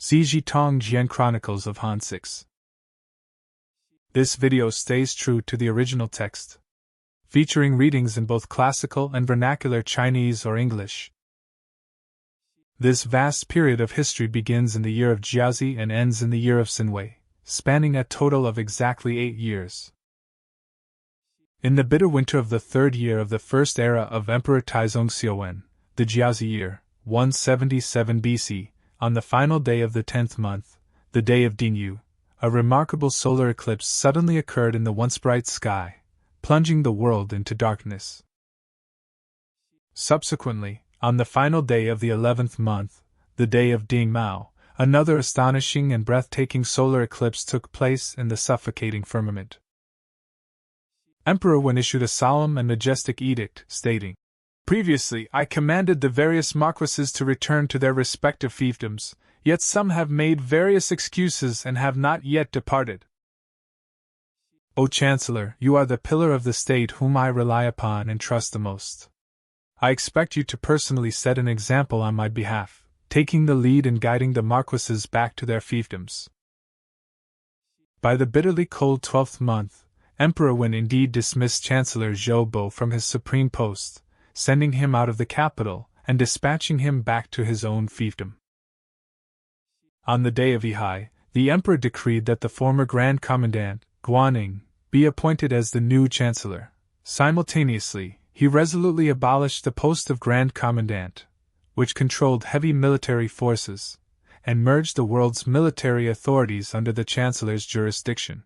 Zizhi Tongjian Chronicles of Han 6. This video stays true to the original text, featuring readings in both classical and vernacular Chinese or English. This vast period of history begins in the year of Jiazi and ends in the year of Sinwei, spanning a total of exactly 8 years. In the bitter winter of the third year of the first era of Emperor Taizong Xiuwen, the Jiazi year, 177 BC, on the final day of the 10th month, the day of Dingyu, a remarkable solar eclipse suddenly occurred in the once bright sky, plunging the world into darkness. Subsequently, on the final day of the 11th month, the day of Ding Mao, another astonishing and breathtaking solar eclipse took place in the suffocating firmament. Emperor Wen issued a solemn and majestic edict, stating, "Previously, I commanded the various marquises to return to their respective fiefdoms, yet some have made various excuses and have not yet departed. O Chancellor, you are the pillar of the state whom I rely upon and trust the most. I expect you to personally set an example on my behalf, taking the lead in guiding the marquises back to their fiefdoms." By the bitterly cold 12th month, Emperor Wen indeed dismissed Chancellor Zhou Bo from his supreme post, sending him out of the capital and dispatching him back to his own fiefdom. On the day of Yihai, the emperor decreed that the former Grand Commandant, Guanning, be appointed as the new chancellor. Simultaneously, he resolutely abolished the post of Grand Commandant, which controlled heavy military forces, and merged the world's military authorities under the chancellor's jurisdiction.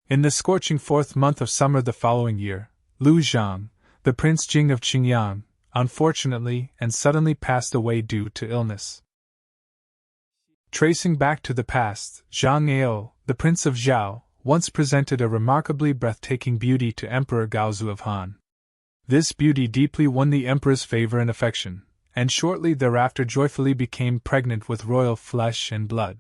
In the scorching 4th month of summer the following year, Liu Zhang, the Prince Jing of Qingyang, unfortunately and suddenly passed away due to illness. Tracing back to the past, Zhang Ao, the Prince of Zhao, once presented a remarkably breathtaking beauty to Emperor Gaozu of Han. This beauty deeply won the emperor's favor and affection, and shortly thereafter joyfully became pregnant with royal flesh and blood.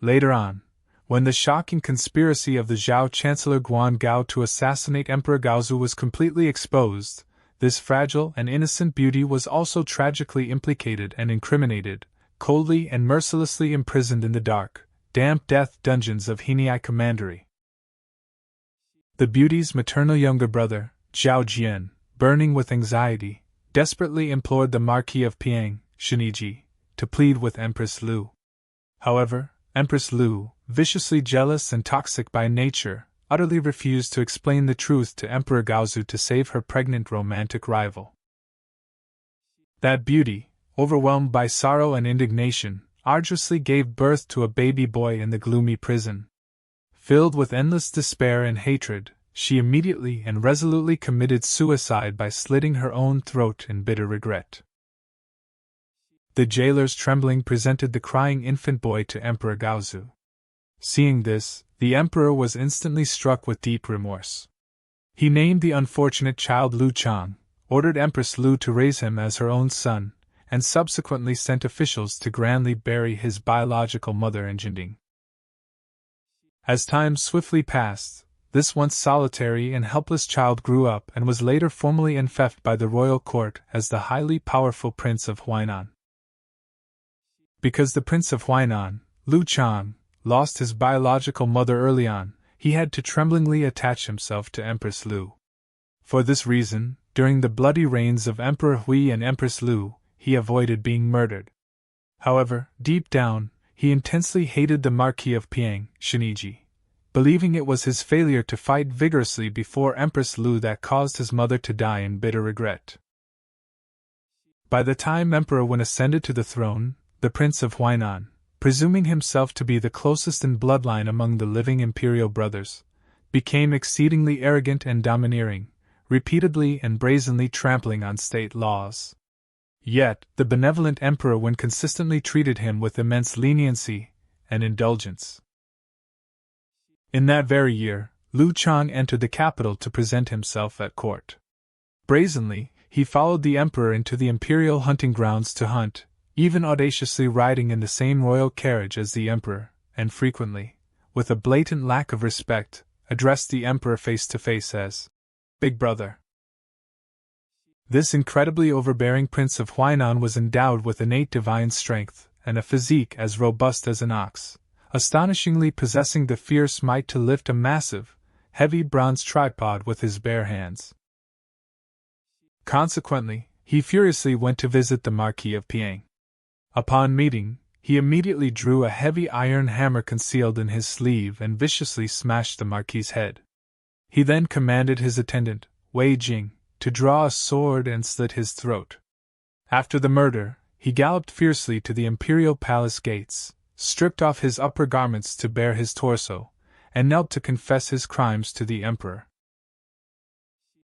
Later on, when the shocking conspiracy of the Zhao Chancellor Guan Gao to assassinate Emperor Gaozu was completely exposed, this fragile and innocent beauty was also tragically implicated and incriminated, coldly and mercilessly imprisoned in the dark, damp death dungeons of Heniai Commandery. The beauty's maternal younger brother, Zhao Jian, burning with anxiety, desperately implored the Marquis of Piang, Sheniji, to plead with Empress Liu. However, Empress Liu, viciously jealous and toxic by nature, utterly refused to explain the truth to Emperor Gaozu to save her pregnant romantic rival. That beauty, overwhelmed by sorrow and indignation, arduously gave birth to a baby boy in the gloomy prison. Filled with endless despair and hatred, she immediately and resolutely committed suicide by slitting her own throat in bitter regret. The jailers trembling presented the crying infant boy to Emperor Gaozu. Seeing this, the emperor was instantly struck with deep remorse. He named the unfortunate child Liu Chang, ordered Empress Liu to raise him as her own son, and subsequently sent officials to grandly bury his biological mother in Jinding. As time swiftly passed, this once solitary and helpless child grew up and was later formally enfeoffed by the royal court as the highly powerful Prince of Huainan. Because the Prince of Huainan, Liu Chang, lost his biological mother early on, he had to tremblingly attach himself to Empress Liu. For this reason, during the bloody reigns of Emperor Hui and Empress Liu, he avoided being murdered. However, deep down, he intensely hated the Marquis of Piang, Sheniji, believing it was his failure to fight vigorously before Empress Liu that caused his mother to die in bitter regret. By the time Emperor Wen ascended to the throne, the Prince of Huainan, presuming himself to be the closest in bloodline among the living imperial brothers, became exceedingly arrogant and domineering, repeatedly and brazenly trampling on state laws. Yet, the benevolent emperor Wen consistently treated him with immense leniency and indulgence. In that very year, Liu Chang entered the capital to present himself at court. Brazenly, he followed the emperor into the imperial hunting grounds to hunt, even audaciously riding in the same royal carriage as the emperor, and frequently, with a blatant lack of respect, addressed the emperor face to face as Big Brother. This incredibly overbearing Prince of Huainan was endowed with innate divine strength and a physique as robust as an ox, astonishingly possessing the fierce might to lift a massive, heavy bronze tripod with his bare hands. Consequently, he furiously went to visit the Marquis of Piang. Upon meeting, he immediately drew a heavy iron hammer concealed in his sleeve and viciously smashed the Marquis's head. He then commanded his attendant, Wei Jing, to draw a sword and slit his throat. After the murder, he galloped fiercely to the imperial palace gates, stripped off his upper garments to bare his torso, and knelt to confess his crimes to the emperor.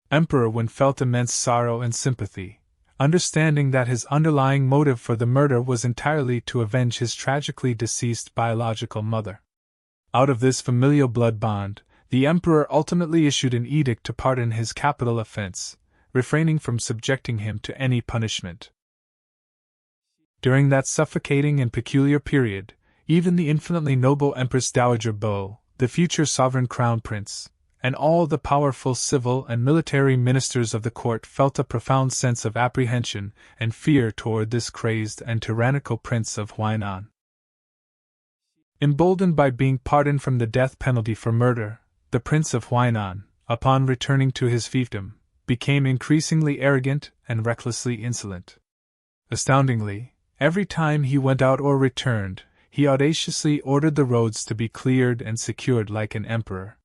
Emperor Wen felt immense sorrow and sympathy, understanding that his underlying motive for the murder was entirely to avenge his tragically deceased biological mother. Out of this familial blood bond, the emperor ultimately issued an edict to pardon his capital offense, refraining from subjecting him to any punishment. During that suffocating and peculiar period, even the infinitely noble Empress Dowager Bo, the future sovereign crown prince, and all the powerful civil and military ministers of the court felt a profound sense of apprehension and fear toward this crazed and tyrannical Prince of Huainan. Emboldened by being pardoned from the death penalty for murder, the Prince of Huainan, upon returning to his fiefdom, became increasingly arrogant and recklessly insolent. Astoundingly, every time he went out or returned, he audaciously ordered the roads to be cleared and secured like an emperor.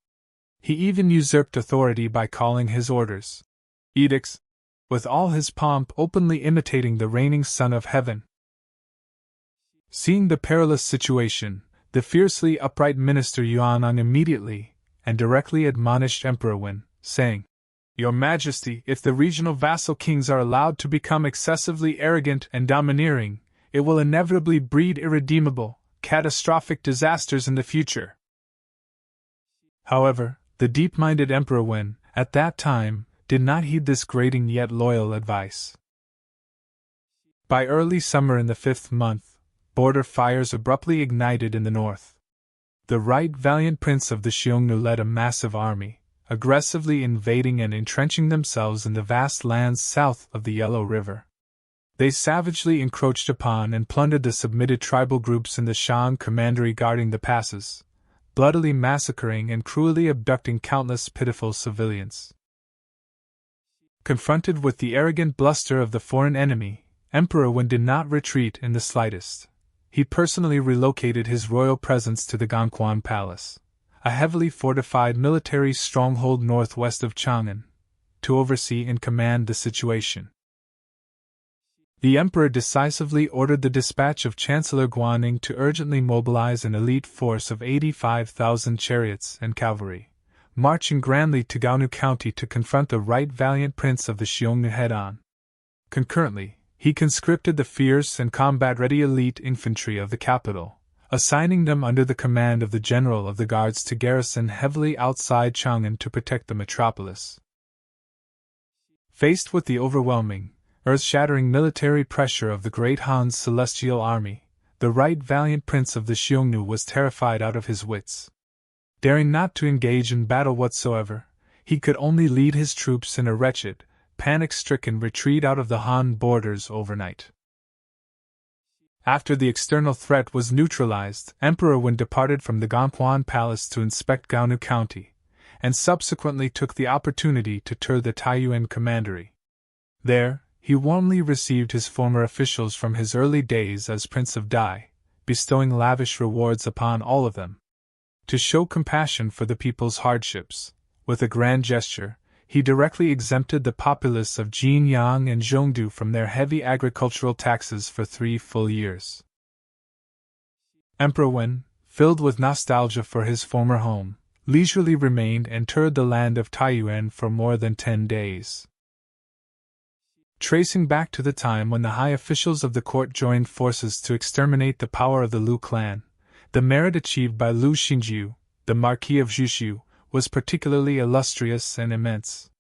He even usurped authority by calling his orders edicts, with all his pomp openly imitating the reigning Son of Heaven. Seeing the perilous situation, the fiercely upright minister Yuan immediately and directly admonished Emperor Wen, saying, Your Majesty, if the regional vassal kings are allowed to become excessively arrogant and domineering, it will inevitably breed irredeemable, catastrophic disasters in the future. However, the deep-minded Emperor Wen, at that time, did not heed this grating yet loyal advice. By early summer in the 5th month, border fires abruptly ignited in the north. The right valiant prince of the Xiongnu led a massive army, aggressively invading and entrenching themselves in the vast lands south of the Yellow River. They savagely encroached upon and plundered the submitted tribal groups in the Shan commandery guarding the passes, bloodily massacring and cruelly abducting countless pitiful civilians. Confronted with the arrogant bluster of the foreign enemy, Emperor Wen did not retreat in the slightest. He personally relocated his royal presence to the Gangquan Palace, a heavily fortified military stronghold northwest of Chang'an, to oversee and command the situation. The emperor decisively ordered the dispatch of Chancellor Guanning to urgently mobilize an elite force of 85,000 chariots and cavalry, marching grandly to Gaonu County to confront the right valiant prince of the Xiongnu head-on. Concurrently, he conscripted the fierce and combat-ready elite infantry of the capital, assigning them under the command of the general of the guards to garrison heavily outside Chang'an to protect the metropolis. Faced with the overwhelming, earth-shattering military pressure of the Great Han's celestial army, the right valiant prince of the Xiongnu was terrified out of his wits. Daring not to engage in battle whatsoever, he could only lead his troops in a wretched, panic-stricken retreat out of the Han borders overnight. After the external threat was neutralized, Emperor Wen departed from the Gangquan Palace to inspect Gaonu County, and subsequently took the opportunity to tour the Taiyuan commandery. There, he warmly received his former officials from his early days as Prince of Dai, bestowing lavish rewards upon all of them. To show compassion for the people's hardships, with a grand gesture, he directly exempted the populace of Jinyang and Zhongdu from their heavy agricultural taxes for 3 full years. Emperor Wen, filled with nostalgia for his former home, leisurely remained and toured the land of Taiyuan for more than 10 days. Tracing back to the time when the high officials of the court joined forces to exterminate the power of the Lu clan, the merit achieved by Lu Xingjiu, the Marquis of Zhishu, was particularly illustrious and immense.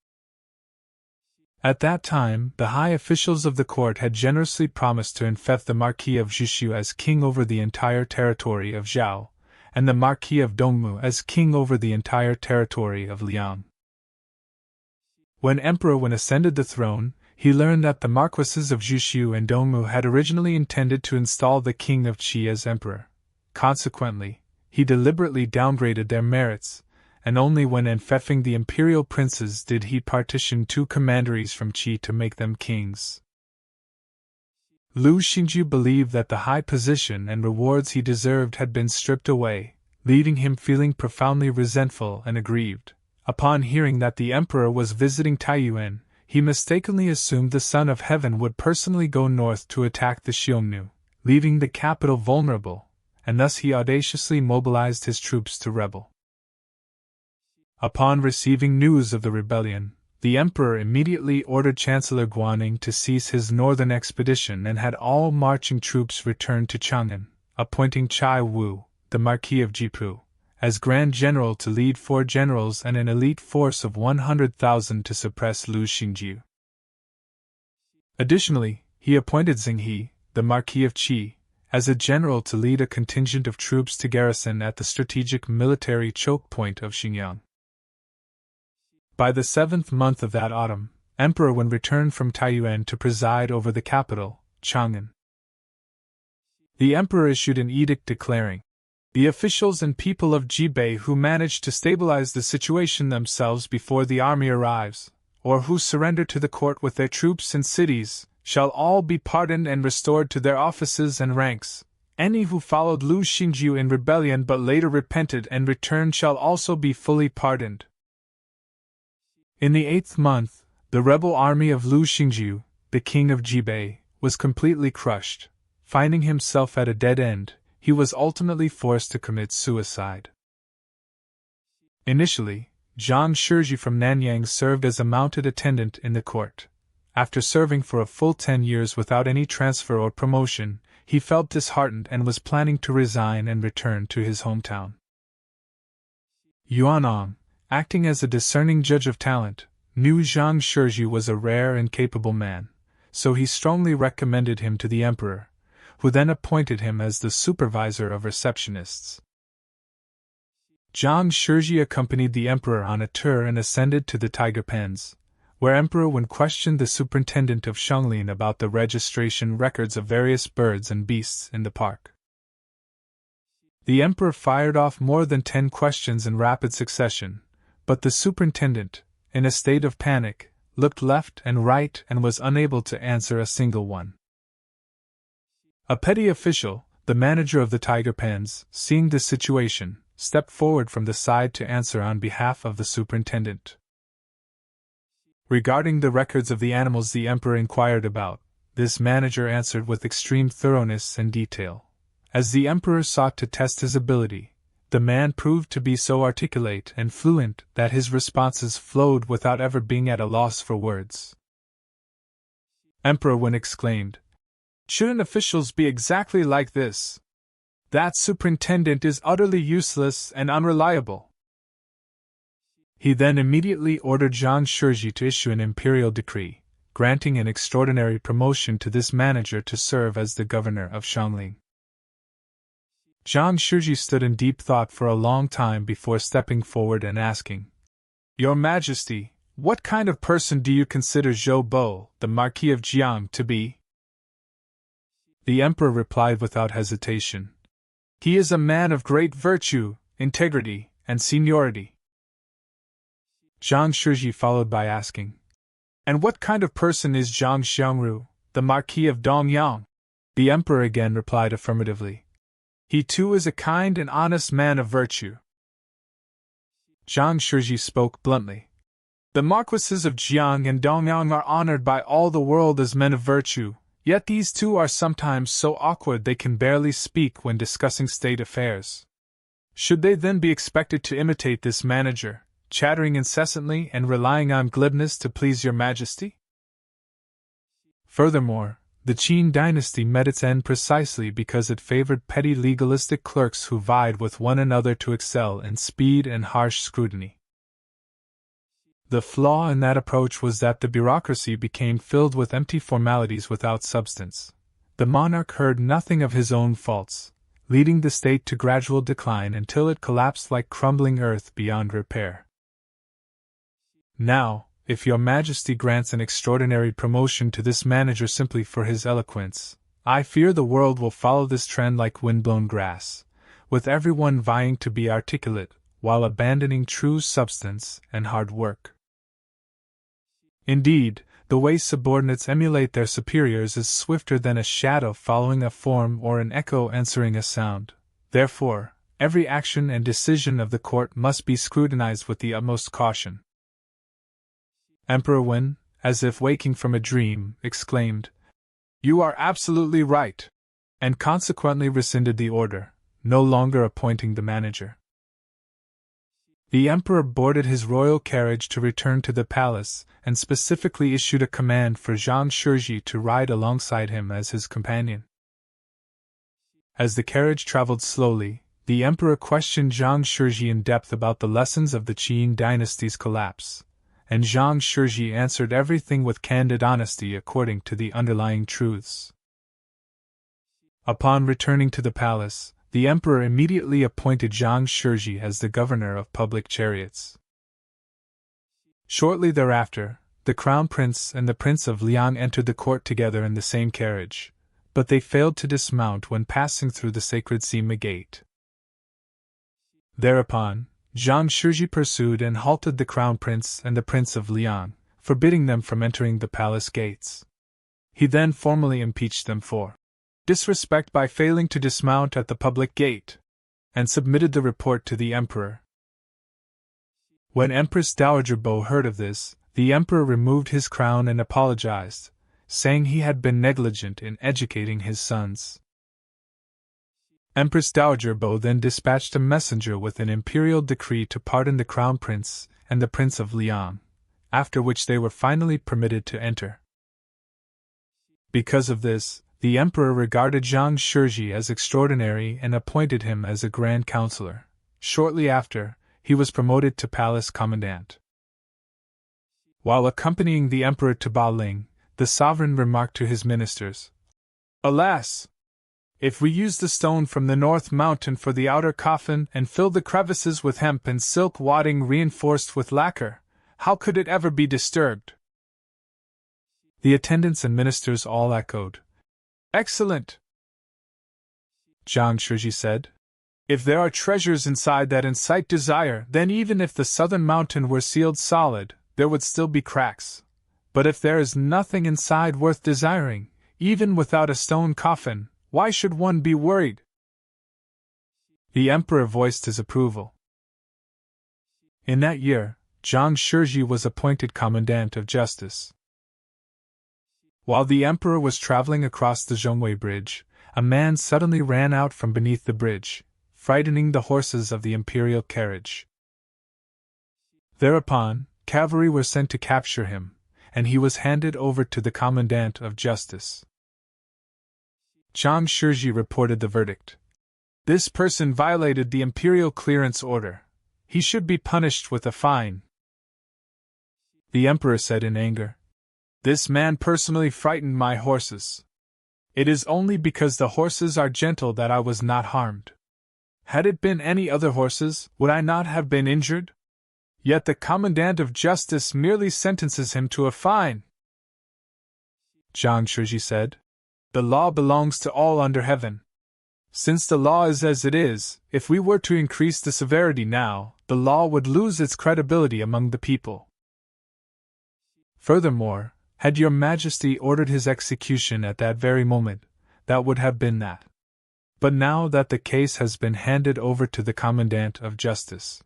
At that time, the high officials of the court had generously promised to infect the Marquis of Zhishu as king over the entire territory of Zhao, and the Marquis of Dongmu as king over the entire territory of Liang. When Emperor Wen ascended the throne, he learned that the Marquises of Jushu and Dongmu had originally intended to install the king of Qi as emperor. Consequently, he deliberately downgraded their merits, and only when enfeoffing the imperial princes did he partition 2 commanderies from Qi to make them kings. Lu Xingju believed that the high position and rewards he deserved had been stripped away, leaving him feeling profoundly resentful and aggrieved. Upon hearing that the emperor was visiting Taiyuan, he mistakenly assumed the Son of Heaven would personally go north to attack the Xiongnu, leaving the capital vulnerable, and thus he audaciously mobilized his troops to rebel. Upon receiving news of the rebellion, the emperor immediately ordered Chancellor Guanning to cease his northern expedition and had all marching troops return to Chang'an, appointing Chai Wu, the Marquis of Jipu, as Grand General to lead 4 generals and an elite force of 100,000 to suppress Lu Xingju. Additionally, he appointed Zinghe, the Marquis of Qi, as a general to lead a contingent of troops to garrison at the strategic military choke point of Xinjiang. By the 7th month of that autumn, Emperor Wen returned from Taiyuan to preside over the capital, Chang'an. The emperor issued an edict declaring, "The officials and people of Jibei who manage to stabilize the situation themselves before the army arrives, or who surrender to the court with their troops and cities, shall all be pardoned and restored to their offices and ranks. Any who followed Lu Xingju in rebellion but later repented and returned shall also be fully pardoned." In the 8th month, the rebel army of Lu Xingju, the king of Jibei, was completely crushed. Finding himself at a dead end, he was ultimately forced to commit suicide. Initially, Zhang Shizhi from Nanyang served as a mounted attendant in the court. After serving for a full 10 years without any transfer or promotion, he felt disheartened and was planning to resign and return to his hometown. Yuanong, acting as a discerning judge of talent, knew Zhang Shizhi was a rare and capable man, so he strongly recommended him to the emperor, who then appointed him as the supervisor of receptionists. Zhang Shizhi accompanied the emperor on a tour and ascended to the tiger pens, where Emperor Wen questioned the superintendent of Shanglin about the registration records of various birds and beasts in the park. The emperor fired off more than 10 questions in rapid succession, but the superintendent, in a state of panic, looked left and right and was unable to answer a single one. A petty official, the manager of the tiger pens, seeing the situation, stepped forward from the side to answer on behalf of the superintendent. Regarding the records of the animals the emperor inquired about, this manager answered with extreme thoroughness and detail. As the emperor sought to test his ability, the man proved to be so articulate and fluent that his responses flowed without ever being at a loss for words. Emperor Wen exclaimed, "Shouldn't officials be exactly like this? That superintendent is utterly useless and unreliable." He then immediately ordered Zhang Shizhi to issue an imperial decree, granting an extraordinary promotion to this manager to serve as the governor of Shanglin. Zhang Shizhi stood in deep thought for a long time before stepping forward and asking, "Your Majesty, what kind of person do you consider Zhou Bo, the Marquis of Jiang, to be?" The emperor replied without hesitation, "He is a man of great virtue, integrity, and seniority." Zhang Shizhi followed by asking, "And what kind of person is Zhang Xiangru, the Marquis of Dongyang?" The emperor again replied affirmatively. "He too is a kind and honest man of virtue." Zhang Shizhi spoke bluntly. "The Marquises of Jiang and Dongyang are honored by all the world as men of virtue, yet these two are sometimes so awkward they can barely speak when discussing state affairs. Should they then be expected to imitate this manager, chattering incessantly and relying on glibness to please your Majesty?" Furthermore, the Qin dynasty met its end precisely because it favored petty legalistic clerks who vied with one another to excel in speed and harsh scrutiny. The flaw in that approach was that the bureaucracy became filled with empty formalities without substance. The monarch heard nothing of his own faults, leading the state to gradual decline until it collapsed like crumbling earth beyond repair. Now, If your Majesty grants an extraordinary promotion to this manager simply for his eloquence, I fear the world will follow this trend like windblown grass, with everyone vying to be articulate, while abandoning true substance and hard work. Indeed, the way subordinates emulate their superiors is swifter than a shadow following a form or an echo answering a sound. Therefore, every action and decision of the court must be scrutinized with the utmost caution. Emperor Wen, as if waking from a dream, exclaimed, "You are absolutely right," and consequently rescinded the order, no longer appointing the manager. The emperor boarded his royal carriage to return to the palace, and specifically issued a command for Zhang Shizhi to ride alongside him as his companion. As the carriage traveled slowly, the emperor questioned Zhang Shizhi in depth about the lessons of the Qing dynasty's collapse, and Zhang Shizhi answered everything with candid honesty according to the underlying truths. Upon returning to the palace, the emperor immediately appointed Zhang Shizhi as the governor of public chariots. Shortly thereafter, the crown prince and the prince of Liang entered the court together in the same carriage, but they failed to dismount when passing through the sacred Sima gate. Thereupon, Zhang Shizhi pursued and halted the crown prince and the prince of Liang, forbidding them from entering the palace gates. He then formally impeached them for disrespect by failing to dismount at the public gate, and submitted the report to the emperor. When Empress Dowager Bo heard of this, the emperor removed his crown and apologized, saying he had been negligent in educating his sons. Empress Dowager Bo then dispatched a messenger with an imperial decree to pardon the crown prince and the prince of Liang, after which they were finally permitted to enter. Because of this, the emperor regarded Zhang Shizhi as extraordinary and appointed him as a grand counselor. Shortly after, he was promoted to palace commandant. While accompanying the emperor to Baling, the sovereign remarked to his ministers, "Alas! If we use the stone from the North Mountain for the outer coffin and fill the crevices with hemp and silk wadding reinforced with lacquer, how could it ever be disturbed?" The attendants and ministers all echoed, "Excellent!" Zhang Shizhi said, "If there are treasures inside that incite desire, then even if the southern mountain were sealed solid, there would still be cracks. But if there is nothing inside worth desiring, even without a stone coffin, why should one be worried?" The emperor voiced his approval. In that year, Zhang Shizhi was appointed commandant of justice. While the emperor was traveling across the Zhongwei Bridge, a man suddenly ran out from beneath the bridge, frightening the horses of the imperial carriage. Thereupon, cavalry were sent to capture him, and he was handed over to the commandant of justice. Zhang Shizhi reported the verdict. "This person violated the imperial clearance order. He should be punished with a fine." The emperor said in anger, "This man personally frightened my horses. It is only because the horses are gentle that I was not harmed. Had it been any other horses, would I not have been injured? Yet the commandant of justice merely sentences him to a fine." Zhang Shizhi said, "The law belongs to all under heaven. Since the law is as it is, if we were to increase the severity now, the law would lose its credibility among the people. Furthermore, had your Majesty ordered his execution at that very moment, that would have been that. But now that the case has been handed over to the Commandant of Justice.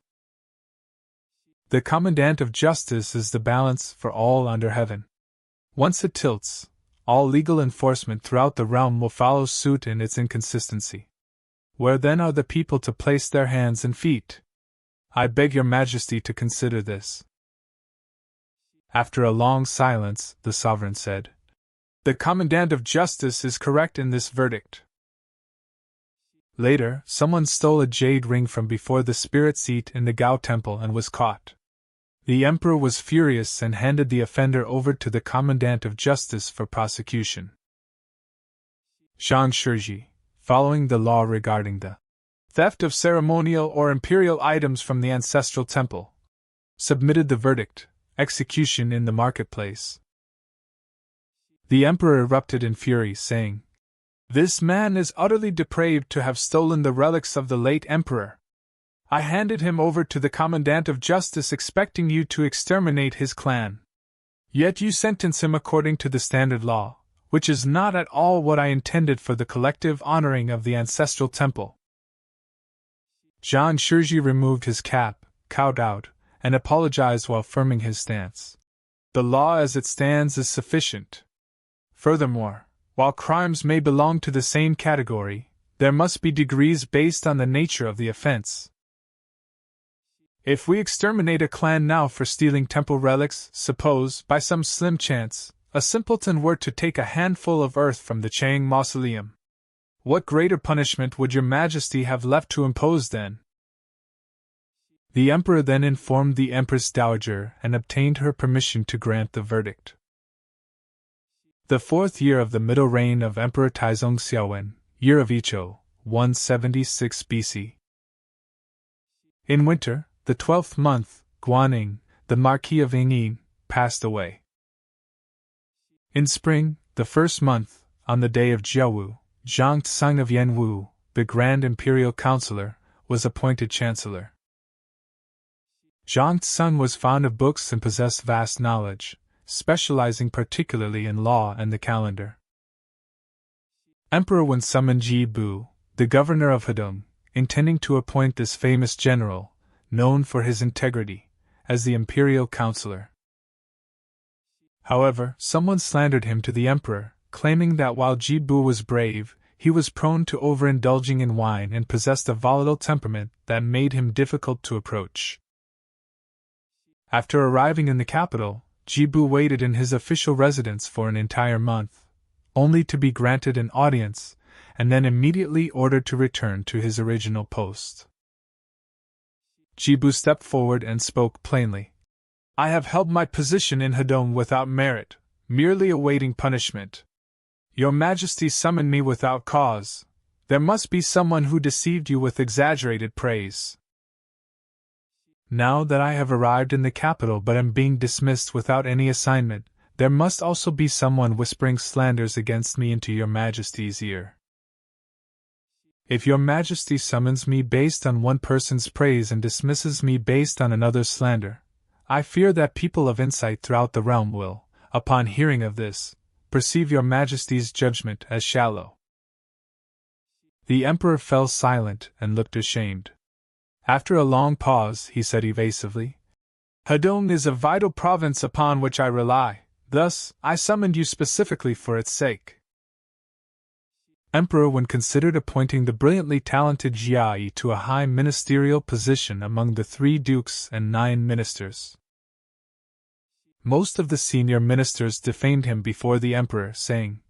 The Commandant of Justice is the balance for all under heaven. Once it tilts, all legal enforcement throughout the realm will follow suit in its inconsistency. Where then are the people to place their hands and feet? I beg your Majesty to consider this." After a long silence, the sovereign said, "The Commandant of Justice is correct in this verdict." Later, someone stole a jade ring from before the spirit seat in the Gao Temple and was caught. The emperor was furious and handed the offender over to the Commandant of Justice for prosecution. Zhang Shizhi, following the law regarding the theft of ceremonial or imperial items from the ancestral temple, submitted the verdict, execution in the marketplace. The emperor erupted in fury, saying, "This man is utterly depraved to have stolen the relics of the late emperor. I handed him over to the commandant of justice expecting you to exterminate his clan. Yet you sentence him according to the standard law, which is not at all what I intended for the collective honoring of the ancestral temple." Zizhi removed his cap, cowed out, and apologized while firming his stance. The law as it stands is sufficient. Furthermore, while crimes may belong to the same category, there must be degrees based on the nature of the offense. If we exterminate a clan now for stealing temple relics, suppose, by some slim chance, a simpleton were to take a handful of earth from the Chang mausoleum. What greater punishment would your majesty have left to impose then? The emperor then informed the empress dowager and obtained her permission to grant the verdict. The 4th year of the middle reign of Emperor Taizong Xiaowen, year of Icho, 176 BC. In winter, the 12th month, Guaning, the Marquis of Yingyin, passed away. In spring, the 1st month, on the day of Jiaowu, Zhang Tsang of Yanwu, the Grand Imperial Counselor, was appointed Chancellor. Zhang Tsang was fond of books and possessed vast knowledge, specializing particularly in law and the calendar. Emperor Wen summoned Ji Bu, the governor of Hedong, intending to appoint this famous general, known for his integrity, as the imperial counselor. However, someone slandered him to the emperor, claiming that while Ji Bu was brave, he was prone to overindulging in wine and possessed a volatile temperament that made him difficult to approach. After arriving in the capital, Ji Bu waited in his official residence for an entire month, only to be granted an audience, and then immediately ordered to return to his original post. Ji Bu stepped forward and spoke plainly. "I have held my position in Hedong without merit, merely awaiting punishment. Your Majesty summoned me without cause. There must be someone who deceived you with exaggerated praise. Now that I have arrived in the capital but am being dismissed without any assignment, there must also be someone whispering slanders against me into your Majesty's ear. If your Majesty summons me based on one person's praise and dismisses me based on another's slander, I fear that people of insight throughout the realm will, upon hearing of this, perceive your Majesty's judgment as shallow." The emperor fell silent and looked ashamed. After a long pause, he said evasively, "Hedong is a vital province upon which I rely, thus, I summoned you specifically for its sake." Emperor Wen considered appointing the brilliantly talented Jiayi to a high ministerial position among the 3 dukes and 9 ministers. Most of the senior ministers defamed him before the emperor, saying,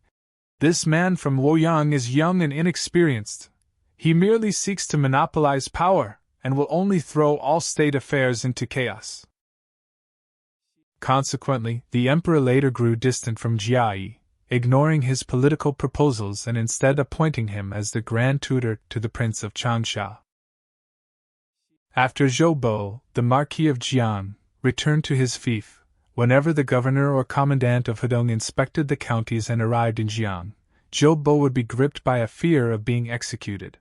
"This man from Luoyang is young and inexperienced. He merely seeks to monopolize power, and will only throw all state affairs into chaos." Consequently, the emperor later grew distant from Jiayi, ignoring his political proposals and instead appointing him as the grand tutor to the Prince of Changsha. After Zhou Bo, the Marquis of Jian, returned to his fief, whenever the governor or commandant of Hedong inspected the counties and arrived in Jiang, Zhou Bo would be gripped by a fear of being executed.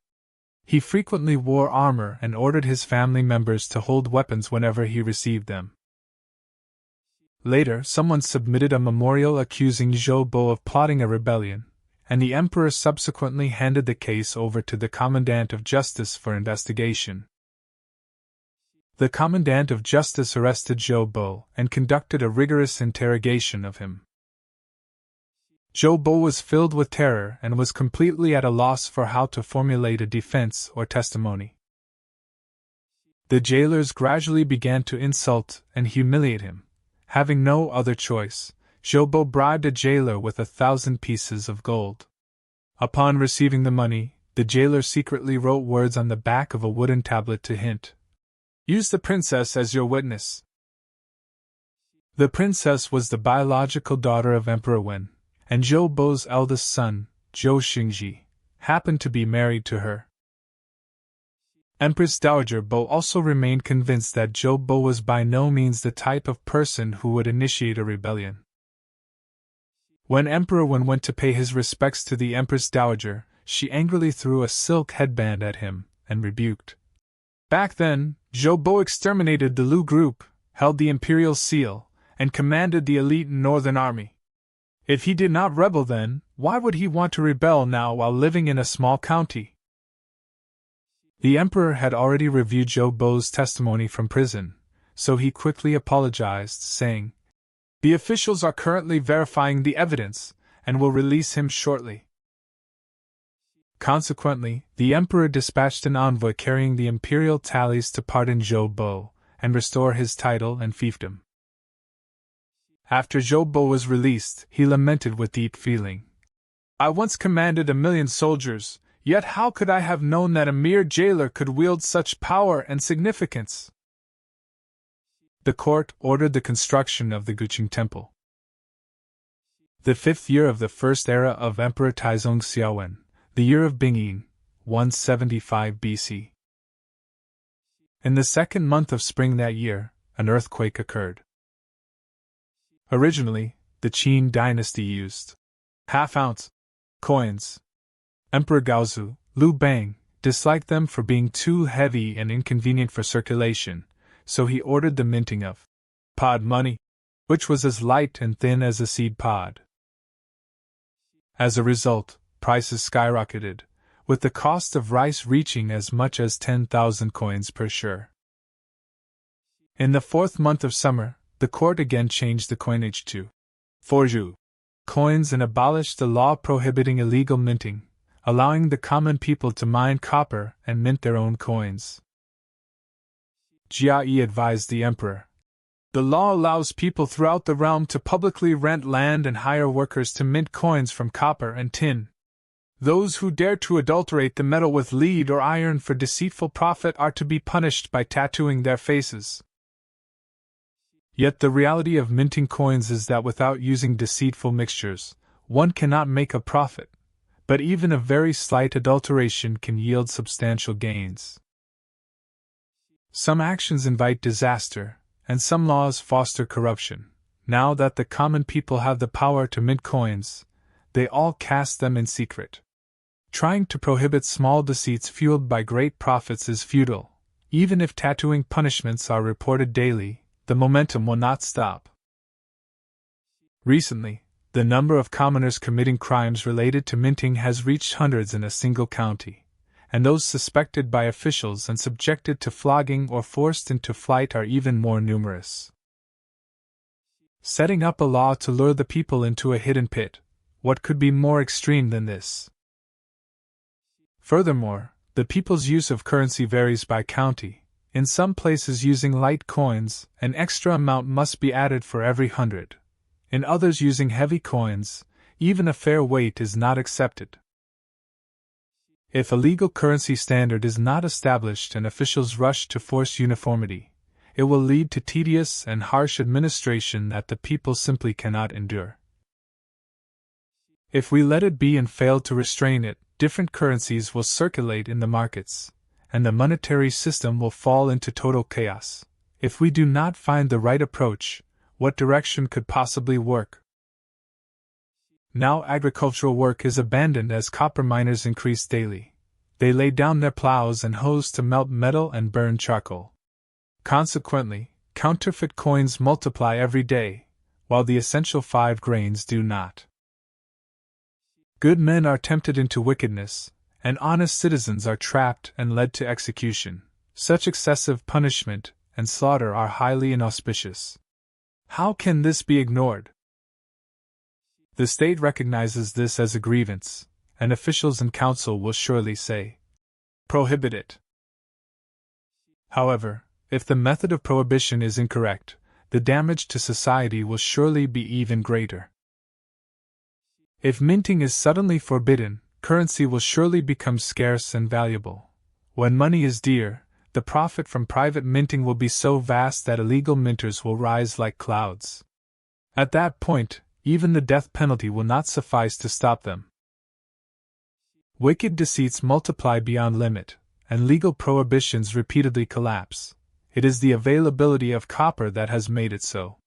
He frequently wore armor and ordered his family members to hold weapons whenever he received them. Later, someone submitted a memorial accusing Zhou Bo of plotting a rebellion, and the emperor subsequently handed the case over to the commandant of justice for investigation. The commandant of justice arrested Zhou Bo and conducted a rigorous interrogation of him. Zhou Bo was filled with terror and was completely at a loss for how to formulate a defense or testimony. The jailers gradually began to insult and humiliate him. Having no other choice, Zhou Bo bribed a jailer with 1,000 pieces of gold. Upon receiving the money, the jailer secretly wrote words on the back of a wooden tablet to hint, "Use the princess as your witness." The princess was the biological daughter of Emperor Wen, and Zhou Bo's eldest son, Zhou Xingji, happened to be married to her. Empress Dowager Bo also remained convinced that Zhou Bo was by no means the type of person who would initiate a rebellion. When Emperor Wen went to pay his respects to the Empress Dowager, she angrily threw a silk headband at him and rebuked. Back then, Zhou Bo exterminated the Lu group, held the imperial seal, and commanded the elite northern army. If he did not rebel then, why would he want to rebel now while living in a small county? The emperor had already reviewed Zhou Bo's testimony from prison, so he quickly apologized, saying, "The officials are currently verifying the evidence, and will release him shortly." Consequently, the emperor dispatched an envoy carrying the imperial tallies to pardon Zhou Bo and restore his title and fiefdom. After Zhou Bo was released, he lamented with deep feeling. "I once commanded 1,000,000 soldiers, yet how could I have known that a mere jailer could wield such power and significance?" The court ordered the construction of the Guqing Temple. The 5th year of the first era of Emperor Taizong Xiaowen, the year of Bingyin, 175 BC. In the 2nd month of spring that year, an earthquake occurred. Originally, the Qin dynasty used half-ounce coins. Emperor Gaozu, Liu Bang, disliked them for being too heavy and inconvenient for circulation, so he ordered the minting of pod money, which was as light and thin as a seed pod. As a result, prices skyrocketed, with the cost of rice reaching as much as 10,000 coins per shur. In the 4th month of summer, the court again changed the coinage to forju coins and abolished the law prohibiting illegal minting, allowing the common people to mine copper and mint their own coins. Jia Yi advised the emperor, "The law allows people throughout the realm to publicly rent land and hire workers to mint coins from copper and tin. Those who dare to adulterate the metal with lead or iron for deceitful profit are to be punished by tattooing their faces." Yet the reality of minting coins is that without using deceitful mixtures, one cannot make a profit, but even a very slight adulteration can yield substantial gains. Some actions invite disaster, and some laws foster corruption. Now that the common people have the power to mint coins, they all cast them in secret. Trying to prohibit small deceits fueled by great profits is futile. Even if tattooing punishments are reported daily, the momentum will not stop. Recently, the number of commoners committing crimes related to minting has reached hundreds in a single county, and those suspected by officials and subjected to flogging or forced into flight are even more numerous. Setting up a law to lure the people into a hidden pit, what could be more extreme than this? Furthermore, the people's use of currency varies by county. In some places using light coins, an extra amount must be added for every 100. In others using heavy coins, even a fair weight is not accepted. If a legal currency standard is not established and officials rush to force uniformity, it will lead to tedious and harsh administration that the people simply cannot endure. If we let it be and fail to restrain it, different currencies will circulate in the markets, and the monetary system will fall into total chaos. If we do not find the right approach, what direction could possibly work? Now agricultural work is abandoned as copper miners increase daily. They lay down their plows and hoes to melt metal and burn charcoal. Consequently, counterfeit coins multiply every day, while the essential 5 grains do not. Good men are tempted into wickedness, and honest citizens are trapped and led to execution. Such excessive punishment and slaughter are highly inauspicious. How can this be ignored? The state recognizes this as a grievance, and officials and council will surely say, "Prohibit it." However, if the method of prohibition is incorrect, the damage to society will surely be even greater. If minting is suddenly forbidden, currency will surely become scarce and valuable. When money is dear, the profit from private minting will be so vast that illegal minters will rise like clouds. At that point, even the death penalty will not suffice to stop them. Wicked deceits multiply beyond limit, and legal prohibitions repeatedly collapse, it is the availability of copper that has made it so.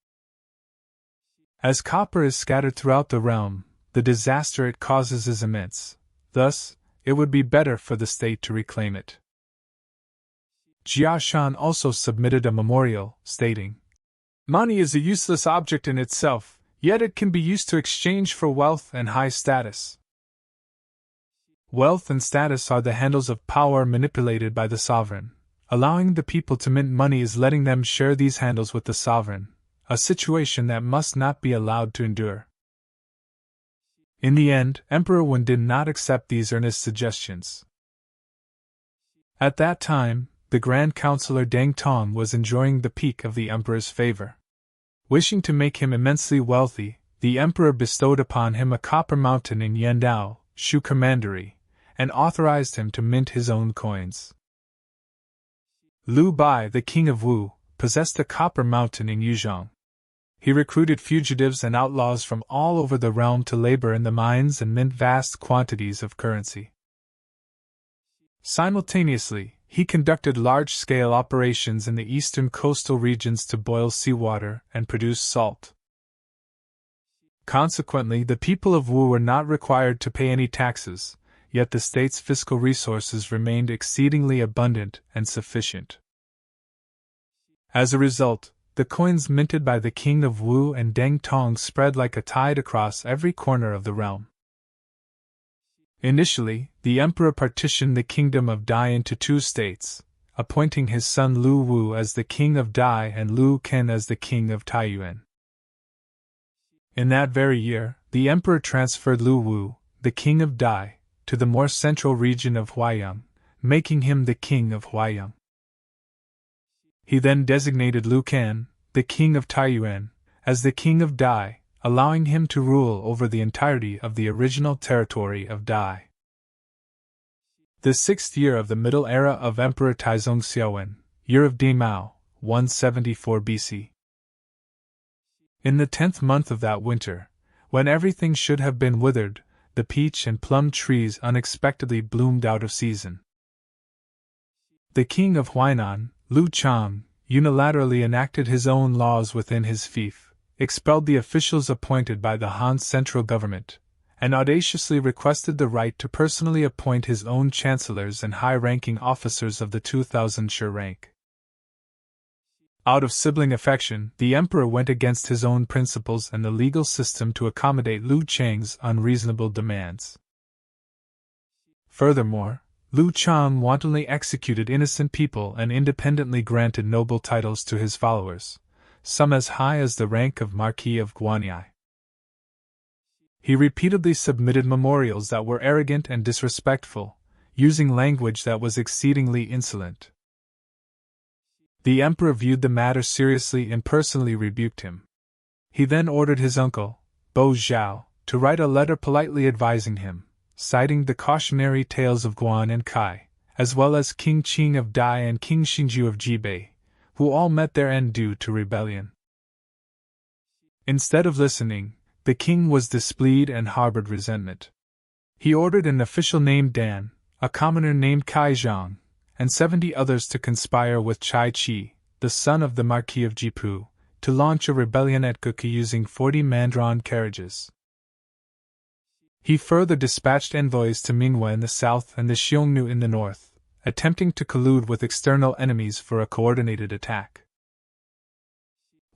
As copper is scattered throughout the realm, the disaster it causes is immense. Thus, it would be better for the state to reclaim it. Jia Shan also submitted a memorial, stating, "Money is a useless object in itself, yet it can be used to exchange for wealth and high status. Wealth and status are the handles of power manipulated by the sovereign. Allowing the people to mint money is letting them share these handles with the sovereign, a situation that must not be allowed to endure." In the end, Emperor Wen did not accept these earnest suggestions. At that time, the Grand Counselor Deng Tong was enjoying the peak of the emperor's favor. Wishing to make him immensely wealthy, the emperor bestowed upon him a copper mountain in Yandao, Shu Commandery, and authorized him to mint his own coins. Liu Bai, the king of Wu, possessed a copper mountain in Yuzhong. He recruited fugitives and outlaws from all over the realm to labor in the mines and mint vast quantities of currency. Simultaneously, he conducted large-scale operations in the eastern coastal regions to boil seawater and produce salt. Consequently, the people of Wu were not required to pay any taxes, yet the state's fiscal resources remained exceedingly abundant and sufficient. As a result, the coins minted by the king of Wu and Deng Tong spread like a tide across every corner of the realm. Initially, the emperor partitioned the kingdom of Dai into two states, appointing his son Lu Wu as the king of Dai and Lu Ken as the king of Taiyuan. In that very year, the emperor transferred Lu Wu, the king of Dai, to the more central region of Huaiyang, making him the king of Huaiyang. He then designated Lu Ken, the king of Taiyuan, as the king of Dai, allowing him to rule over the entirety of the original territory of Dai. The sixth year of the middle era of Emperor Taizong Xiaowen, year of Dimao, 174 BC. In the 10th month of that winter, when everything should have been withered, the peach and plum trees unexpectedly bloomed out of season. The king of Huainan, Lu Chang, unilaterally enacted his own laws within his fief, expelled the officials appointed by the Han central government, and audaciously requested the right to personally appoint his own chancellors and high-ranking officers of the 2,000 shi rank. Out of sibling affection, the emperor went against his own principles and the legal system to accommodate Lu Chang's unreasonable demands. Furthermore, Lu Chang wantonly executed innocent people and independently granted noble titles to his followers, some as high as the rank of Marquis of Guanyai. He repeatedly submitted memorials that were arrogant and disrespectful, using language that was exceedingly insolent. The emperor viewed the matter seriously and personally rebuked him. He then ordered his uncle, Bo Zhao, to write a letter politely advising him, citing the cautionary tales of Guan and Kai, as well as King Qing of Dai and King Xingju of Jibei, who all met their end due to rebellion. Instead of listening, the king was displeased and harbored resentment. He ordered an official named Dan, a commoner named Kai Zhang, and 70 others to conspire with Chai Chi, the son of the Marquis of Jipu, to launch a rebellion at Guqi using 40 man-drawn carriages. He further dispatched envoys to Minghua in the south and the Xiongnu in the north, attempting to collude with external enemies for a coordinated attack.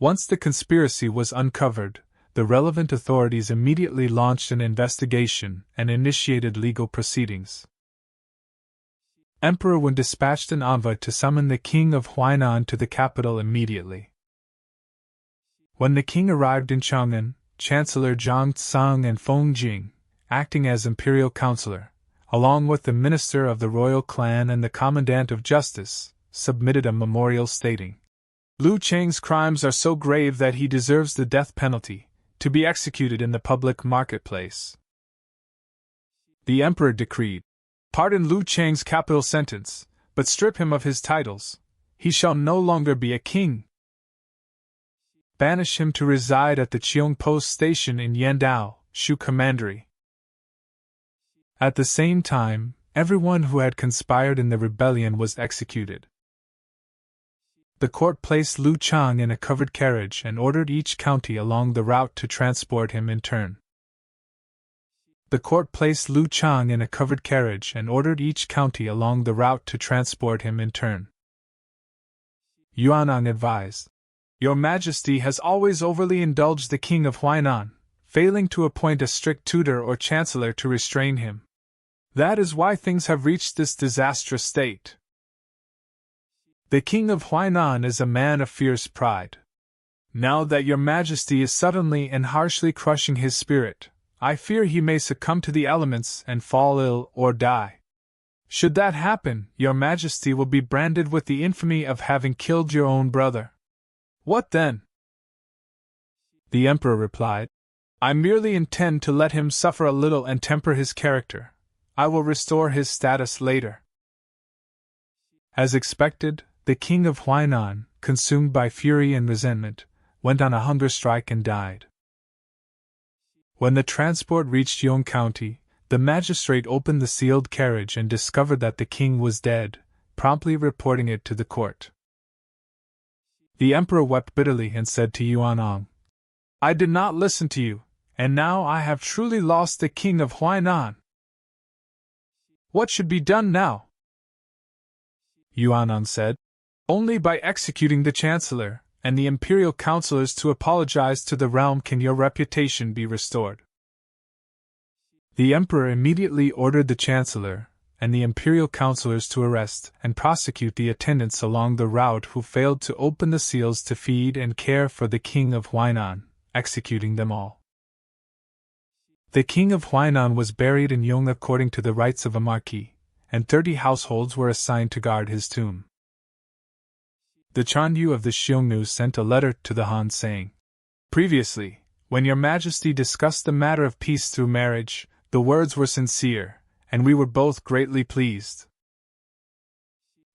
Once the conspiracy was uncovered, the relevant authorities immediately launched an investigation and initiated legal proceedings. Emperor Wen dispatched an envoy to summon the king of Huainan to the capital immediately. When the king arrived in Chang'an, Chancellor Zhang Tsang and Feng Jing, acting as imperial counselor, along with the minister of the royal clan and the commandant of justice, submitted a memorial stating, "Lu Chang's crimes are so grave that he deserves the death penalty, to be executed in the public marketplace." The emperor decreed, "Pardon Lu Chang's capital sentence, but strip him of his titles. He shall no longer be a king. Banish him to reside at the Cheong Post Station in Yandao, Shu Commandery." At the same time, Everyone who had conspired in the rebellion was executed. The court placed Lu Chang in a covered carriage and ordered each county along the route to transport him in turn. The court placed Lu Chang in a covered carriage and ordered each county along the route to transport him in turn. Yuanang advised, "Your Majesty has always overly indulged the King of Huainan, failing to appoint a strict tutor or chancellor to restrain him. That is why things have reached this disastrous state. The King of Huainan is a man of fierce pride. Now that your Majesty is suddenly and harshly crushing his spirit, I fear he may succumb to the elements and fall ill or die. Should that happen, your Majesty will be branded with the infamy of having killed your own brother. What then?" The Emperor replied, "I merely intend to let him suffer a little and temper his character. I will restore his status later." As expected, the King of Huainan, consumed by fury and resentment, went on a hunger strike and died. When the transport reached Yong County, the magistrate opened the sealed carriage and discovered that the king was dead, promptly reporting it to the court. The emperor wept bitterly and said to Yuanong, "I did not listen to you, and now I have truly lost the King of Huainan. What should be done now?" Yuanong said, "Only by executing the chancellor and the imperial councillors to apologize to the realm can your reputation be restored." The emperor immediately ordered the chancellor and the imperial councillors to arrest and prosecute the attendants along the route who failed to open the seals to feed and care for the King of Huainan, executing them all. The King of Huainan was buried in Yong according to the rites of a marquis, and 30 households were assigned to guard his tomb. The Chanyu of the Xiongnu sent a letter to the Han saying, "Previously, when your Majesty discussed the matter of peace through marriage, the words were sincere, and we were both greatly pleased.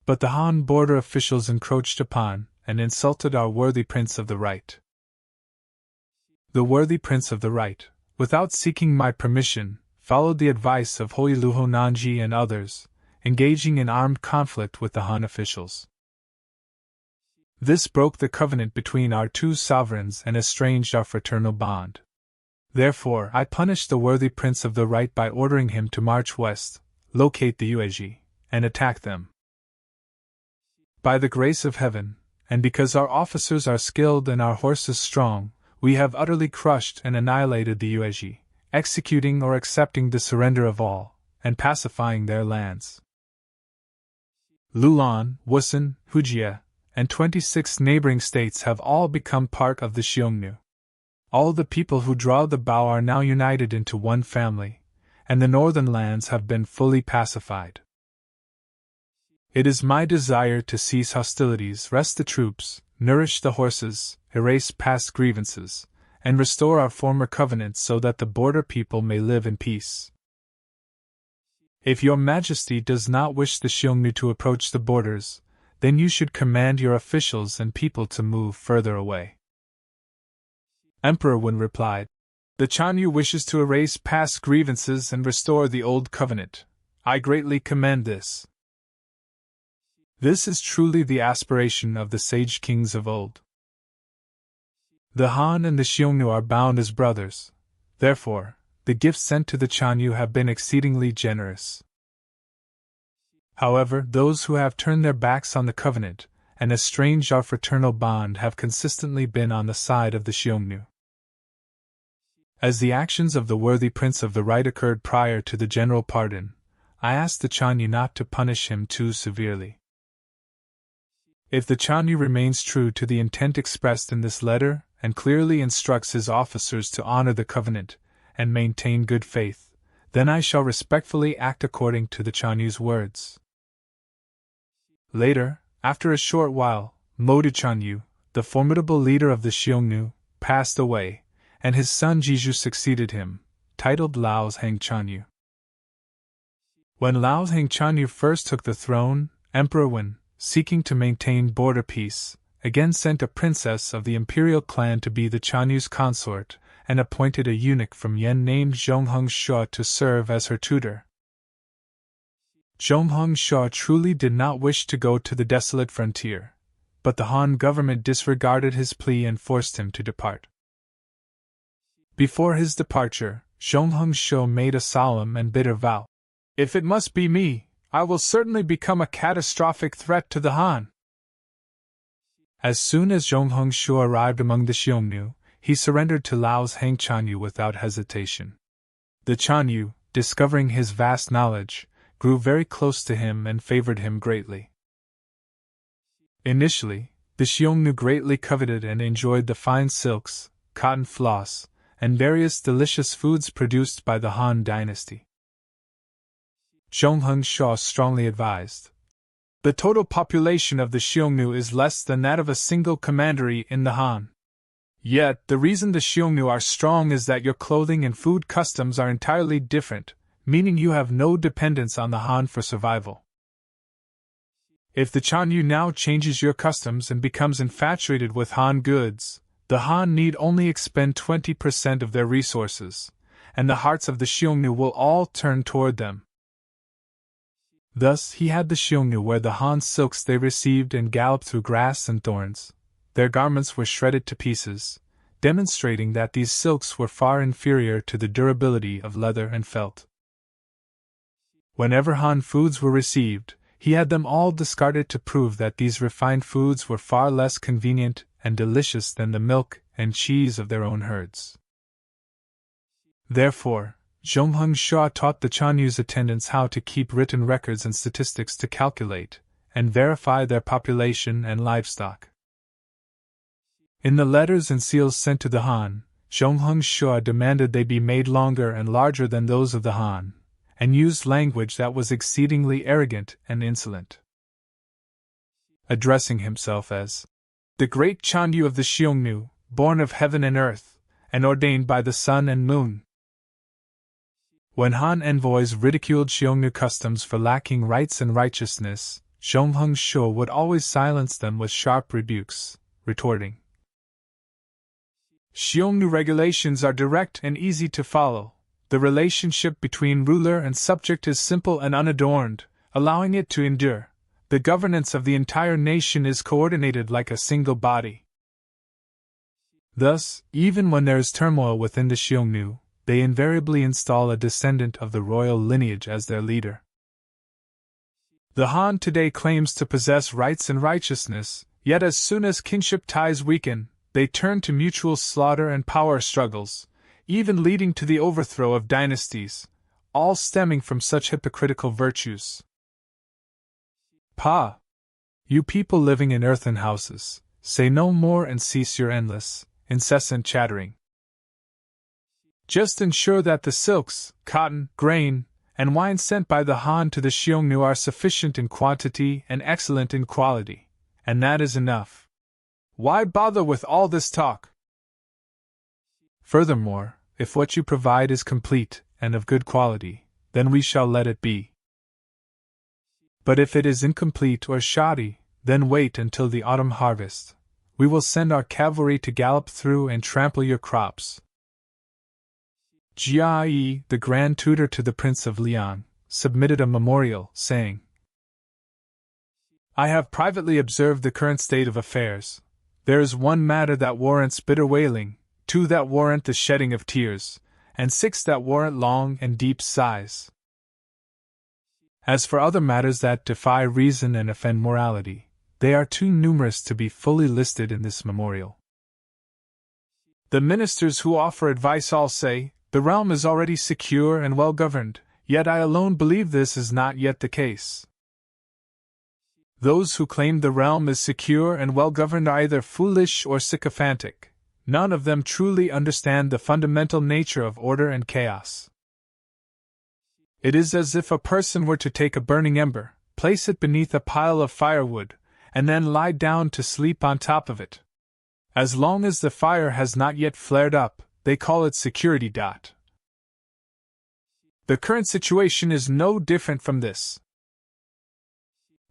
But the Han border officials encroached upon and insulted our worthy Prince of the Right. The worthy Prince of the Right, without seeking my permission, followed the advice of Hoi Luho Nanji and others, engaging in armed conflict with the Han officials. This broke the covenant between our two sovereigns and estranged our fraternal bond. Therefore, I punished the worthy Prince of the Right by ordering him to march west, locate the Yuezhi, and attack them. By the grace of heaven, and because our officers are skilled and our horses strong, we have utterly crushed and annihilated the Yuezhi, executing or accepting the surrender of all, and pacifying their lands. Lulan, Wusun, Hujia, and 26 neighboring states have all become part of the Xiongnu. All the people who draw the bow are now united into one family, and the northern lands have been fully pacified. It is my desire to cease hostilities, rest the troops, nourish the horses, erase past grievances, and restore our former covenants so that the border people may live in peace. If your Majesty does not wish the Xiongnu to approach the borders, then you should command your officials and people to move further away." Emperor Wen replied, "The Chanyu wishes to erase past grievances and restore the old covenant. I greatly commend this. This is truly the aspiration of the sage kings of old. The Han and the Xiongnu are bound as brothers, therefore, the gifts sent to the Chanyu have been exceedingly generous. However, those who have turned their backs on the covenant and estranged our fraternal bond have consistently been on the side of the Xiongnu. As the actions of the worthy Prince of the Right occurred prior to the general pardon, I asked the Chanyu not to punish him too severely. If the Chanyu remains true to the intent expressed in this letter and clearly instructs his officers to honor the covenant and maintain good faith, then I shall respectfully act according to the Chanyu's words." Later, after a short while, Modu Chanyu, the formidable leader of the Xiongnu, passed away, and his son Zizhi succeeded him, titled Laozhang Chanyu. When Laozhang Chanyu first took the throne, Emperor Wen, seeking to maintain border peace, again sent a princess of the imperial clan to be the Chanyu's consort, and appointed a eunuch from Yen named Zhongheng Shua to serve as her tutor. Zhongheng Shao truly did not wish to go to the desolate frontier, but the Han government disregarded his plea and forced him to depart. Before his departure, Zhongheng Shao made a solemn and bitter vow. If it must be me, I will certainly become a catastrophic threat to the Han. As soon as Zhongheng Shao arrived among the Xiongnu, he surrendered to Lao's Hang Chanyu without hesitation. The Chanyu, discovering his vast knowledge, grew very close to him and favored him greatly. Initially, the Xiongnu greatly coveted and enjoyed the fine silks, cotton floss, and various delicious foods produced by the Han dynasty. Zhongheng Shao strongly advised. The total population of the Xiongnu is less than that of a single commandery in the Han. Yet, the reason the Xiongnu are strong is that your clothing and food customs are entirely different, meaning you have no dependence on the Han for survival. If the Chanyu now changes your customs and becomes infatuated with Han goods, the Han need only expend 20% of their resources, and the hearts of the Xiongnu will all turn toward them. Thus he had the Xiongnu wear the Han silks they received and gallop through grass and thorns. Their garments were shredded to pieces, demonstrating that these silks were far inferior to the durability of leather and felt. Whenever Han foods were received, he had them all discarded to prove that these refined foods were far less convenient and delicious than the milk and cheese of their own herds. Therefore, Zhongheng Shao taught the Chanyu's attendants how to keep written records and statistics to calculate and verify their population and livestock. In the letters and seals sent to the Han, Zhongheng Shao demanded they be made longer and larger than those of the Han, and used language that was exceedingly arrogant and insolent. Addressing himself as the great Chanyu of the Xiongnu, born of heaven and earth, and ordained by the sun and moon. When Han envoys ridiculed Xiongnu customs for lacking rights and righteousness, Zhongheng Shao would always silence them with sharp rebukes, retorting, Xiongnu regulations are direct and easy to follow. The relationship between ruler and subject is simple and unadorned, allowing it to endure. The governance of the entire nation is coordinated like a single body. Thus, even when there is turmoil within the Xiongnu, they invariably install a descendant of the royal lineage as their leader. The Han today claims to possess rights and righteousness, yet as soon as kinship ties weaken, they turn to mutual slaughter and power struggles, even leading to the overthrow of dynasties, all stemming from such hypocritical virtues. Pa! You people living in earthen houses, say no more and cease your endless, incessant chattering. Just ensure that the silks, cotton, grain, and wine sent by the Han to the Xiongnu are sufficient in quantity and excellent in quality, and that is enough. Why bother with all this talk? Furthermore, if what you provide is complete and of good quality, then we shall let it be. But if it is incomplete or shoddy, then wait until the autumn harvest. We will send our cavalry to gallop through and trample your crops. Jia Yi, the grand tutor to the Prince of Liang, submitted a memorial, saying, I have privately observed the current state of affairs. There is one matter that warrants bitter wailing, 2 that warrant the shedding of tears, and 6 that warrant long and deep sighs. As for other matters that defy reason and offend morality, they are too numerous to be fully listed in this memorial. The ministers who offer advice all say, the realm is already secure and well governed, yet I alone believe this is not yet the case. Those who claim the realm is secure and well governed are either foolish or sycophantic. None of them truly understand the fundamental nature of order and chaos. It is as if a person were to take a burning ember, place it beneath a pile of firewood, and then lie down to sleep on top of it. As long as the fire has not yet flared up, they call it security. The current situation is no different from this.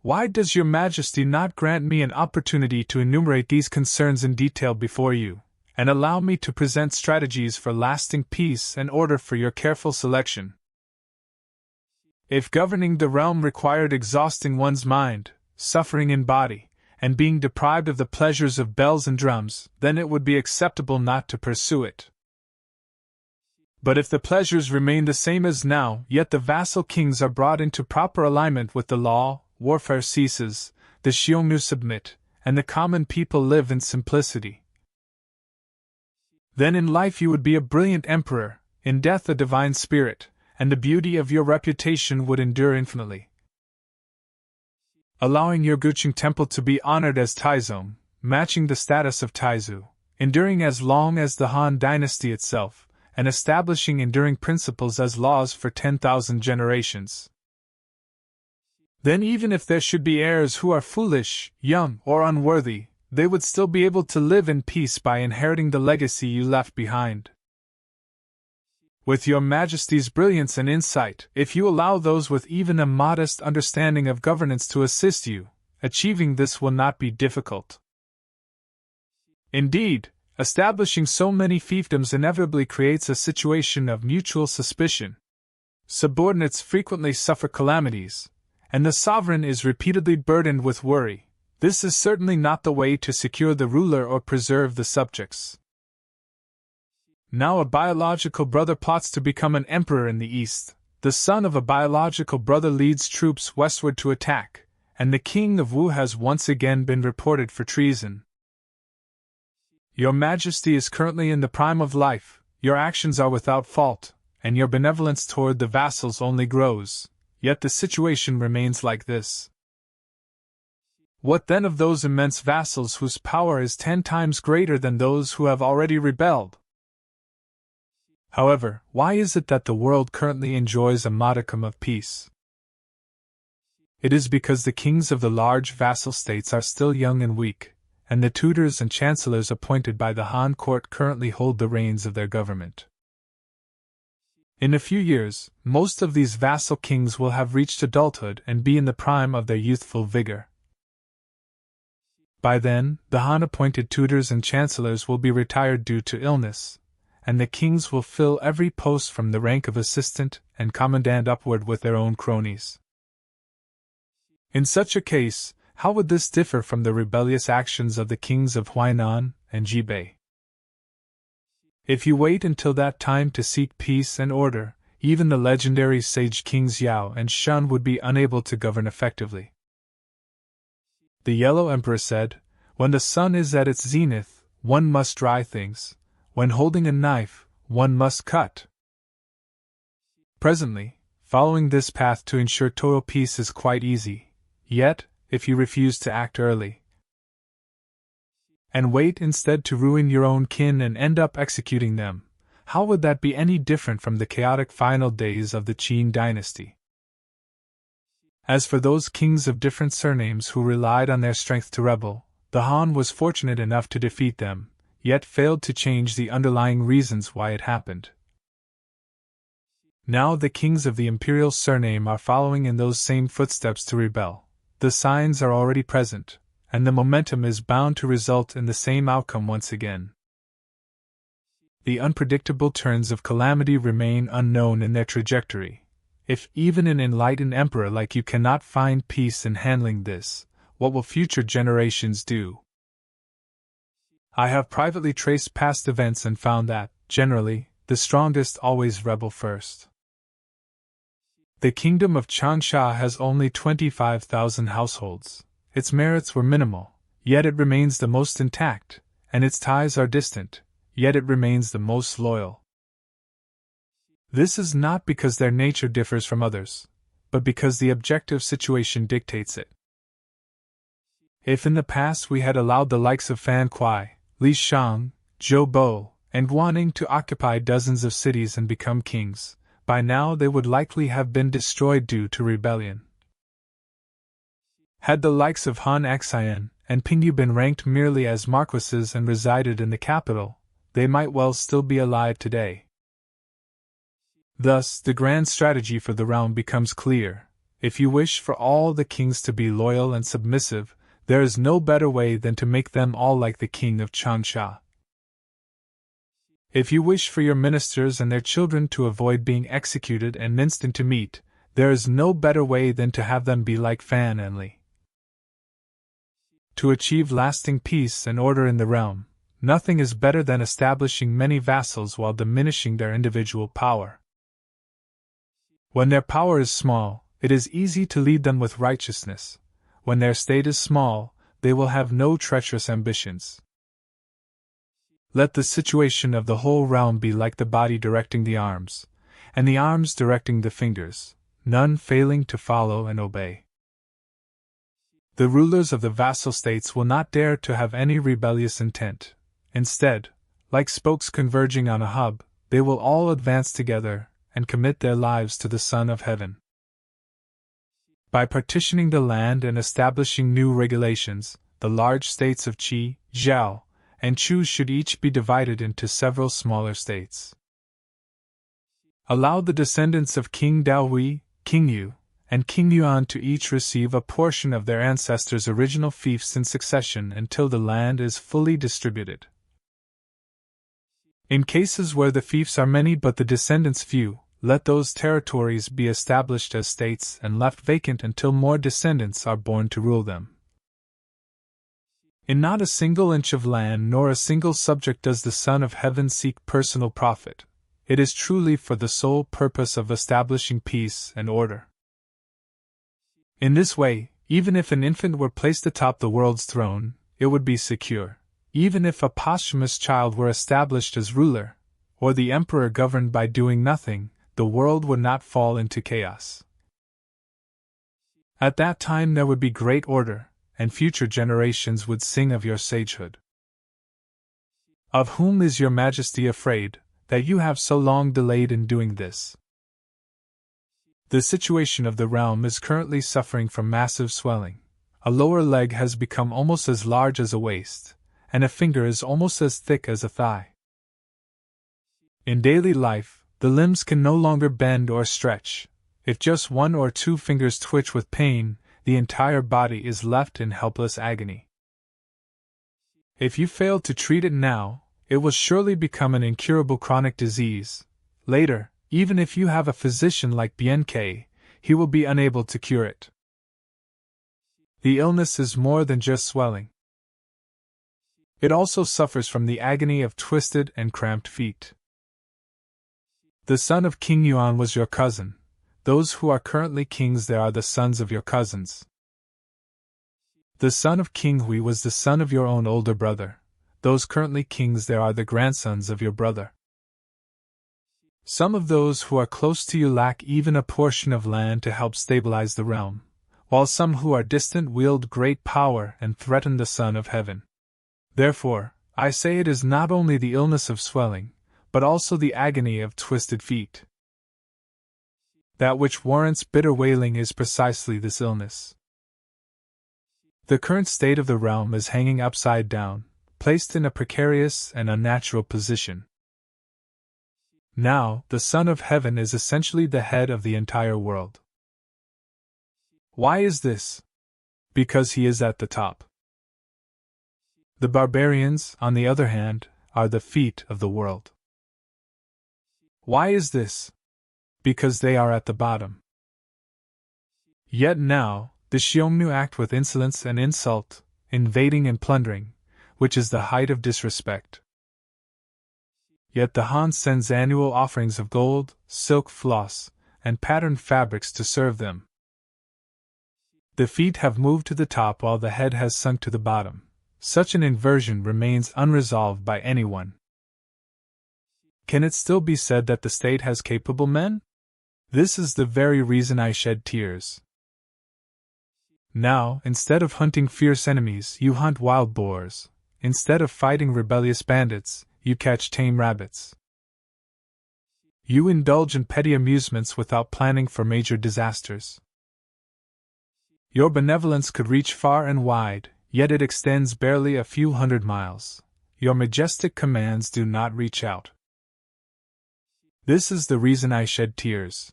Why does your Majesty not grant me an opportunity to enumerate these concerns in detail before you, and allow me to present strategies for lasting peace and order for your careful selection? If governing the realm required exhausting one's mind, suffering in body, and being deprived of the pleasures of bells and drums, then it would be acceptable not to pursue it. But if the pleasures remain the same as now, yet the vassal kings are brought into proper alignment with the law, warfare ceases, the Xiongnu submit, and the common people live in simplicity, then in life you would be a brilliant emperor, in death a divine spirit, and the beauty of your reputation would endure infinitely. Allowing your Guqing temple to be honored as Taizong, matching the status of Taizu, enduring as long as the Han dynasty itself, and establishing enduring principles as laws for 10,000 generations. Then even if there should be heirs who are foolish, young, or unworthy, they would still be able to live in peace by inheriting the legacy you left behind. With your Majesty's brilliance and insight, if you allow those with even a modest understanding of governance to assist you, achieving this will not be difficult. Indeed, establishing so many fiefdoms inevitably creates a situation of mutual suspicion. Subordinates frequently suffer calamities, and the sovereign is repeatedly burdened with worry. This is certainly not the way to secure the ruler or preserve the subjects. Now a biological brother plots to become an emperor in the east. The son of a biological brother leads troops westward to attack, and the king of Wu has once again been reported for treason. Your Majesty is currently in the prime of life, your actions are without fault, and your benevolence toward the vassals only grows, yet the situation remains like this. What then of those immense vassals whose power is 10 times greater than those who have already rebelled? However, why is it that the world currently enjoys a modicum of peace? It is because the kings of the large vassal states are still young and weak, and the tutors and chancellors appointed by the Han court currently hold the reins of their government. In a few years, most of these vassal kings will have reached adulthood and be in the prime of their youthful vigor. By then, the Han-appointed tutors and chancellors will be retired due to illness, and the kings will fill every post from the rank of assistant and commandant upward with their own cronies. In such a case, how would this differ from the rebellious actions of the kings of Huainan and Jibei? If you wait until that time to seek peace and order, even the legendary sage kings Yao and Shun would be unable to govern effectively. The Yellow Emperor said, "When the sun is at its zenith, one must dry things. When holding a knife, one must cut." Presently, following this path to ensure total peace is quite easy, yet, if you refuse to act early, and wait instead to ruin your own kin and end up executing them, how would that be any different from the chaotic final days of the Qin dynasty? As for those kings of different surnames who relied on their strength to rebel, the Han was fortunate enough to defeat them, yet failed to change the underlying reasons why it happened. Now the kings of the imperial surname are following in those same footsteps to rebel. The signs are already present, and the momentum is bound to result in the same outcome once again. The unpredictable turns of calamity remain unknown in their trajectory. If even an enlightened emperor like you cannot find peace in handling this, what will future generations do? I have privately traced past events and found that, generally, the strongest always rebel first. The kingdom of Changsha has only 25,000 households. Its merits were minimal, yet it remains the most intact, and its ties are distant, yet it remains the most loyal. This is not because their nature differs from others, but because the objective situation dictates it. If in the past we had allowed the likes of Fan Kuai, Li Shang, Zhou Bo, and Guaning to occupy dozens of cities and become kings, by now they would likely have been destroyed due to rebellion. Had the likes of Han Xian and Pingyu been ranked merely as marquises and resided in the capital, they might well still be alive today. Thus, the grand strategy for the realm becomes clear. If you wish for all the kings to be loyal and submissive, there is no better way than to make them all like the king of Changsha. If you wish for your ministers and their children to avoid being executed and minced into meat, there is no better way than to have them be like Fan and Li. To achieve lasting peace and order in the realm, nothing is better than establishing many vassals while diminishing their individual power. When their power is small, it is easy to lead them with righteousness. When their state is small, they will have no treacherous ambitions. Let the situation of the whole realm be like the body directing the arms, and the arms directing the fingers, none failing to follow and obey. The rulers of the vassal states will not dare to have any rebellious intent. Instead, like spokes converging on a hub, they will all advance together and commit their lives to the Son of Heaven. By partitioning the land and establishing new regulations, the large states of Qi, Zhao, and Chu should each be divided into several smaller states. Allow the descendants of King Daohui, King Yu, and King Yuan to each receive a portion of their ancestors' original fiefs in succession until the land is fully distributed. In cases where the fiefs are many but the descendants few, let those territories be established as states and left vacant until more descendants are born to rule them. In not a single inch of land nor a single subject does the Son of Heaven seek personal profit. It is truly for the sole purpose of establishing peace and order. In this way, even if an infant were placed atop the world's throne, it would be secure. Even if a posthumous child were established as ruler, or the emperor governed by doing nothing, the world would not fall into chaos. At that time there would be great order, and future generations would sing of your sagehood. Of whom is your Majesty afraid, that you have so long delayed in doing this? The situation of the realm is currently suffering from massive swelling. A lower leg has become almost as large as a waist, and a finger is almost as thick as a thigh. In daily life, the limbs can no longer bend or stretch. If just one or two fingers twitch with pain, the entire body is left in helpless agony. If you fail to treat it now, it will surely become an incurable chronic disease. Later, even if you have a physician like BNK, he will be unable to cure it. The illness is more than just swelling. It also suffers from the agony of twisted and cramped feet. The son of King Yuan was your cousin. Those who are currently kings there are the sons of your cousins. The son of King Hui was the son of your own older brother. Those currently kings there are the grandsons of your brother. Some of those who are close to you lack even a portion of land to help stabilize the realm, while some who are distant wield great power and threaten the Son of Heaven. Therefore, I say it is not only the illness of swelling, but also the agony of twisted feet. That which warrants bitter wailing is precisely this illness. The current state of the realm is hanging upside down, placed in a precarious and unnatural position. Now, the Son of Heaven is essentially the head of the entire world. Why is this? Because he is at the top. The barbarians, on the other hand, are the feet of the world. Why is this? Because they are at the bottom. Yet now, the Xiongnu act with insolence and insult, invading and plundering, which is the height of disrespect. Yet the Han sends annual offerings of gold, silk floss, and patterned fabrics to serve them. The feet have moved to the top while the head has sunk to the bottom. Such an inversion remains unresolved by anyone. Can it still be said that the state has capable men? This is the very reason I shed tears. Now, instead of hunting fierce enemies, you hunt wild boars. Instead of fighting rebellious bandits, you catch tame rabbits. You indulge in petty amusements without planning for major disasters. Your benevolence could reach far and wide, yet it extends barely a few hundred miles. Your majestic commands do not reach out. This is the reason I shed tears.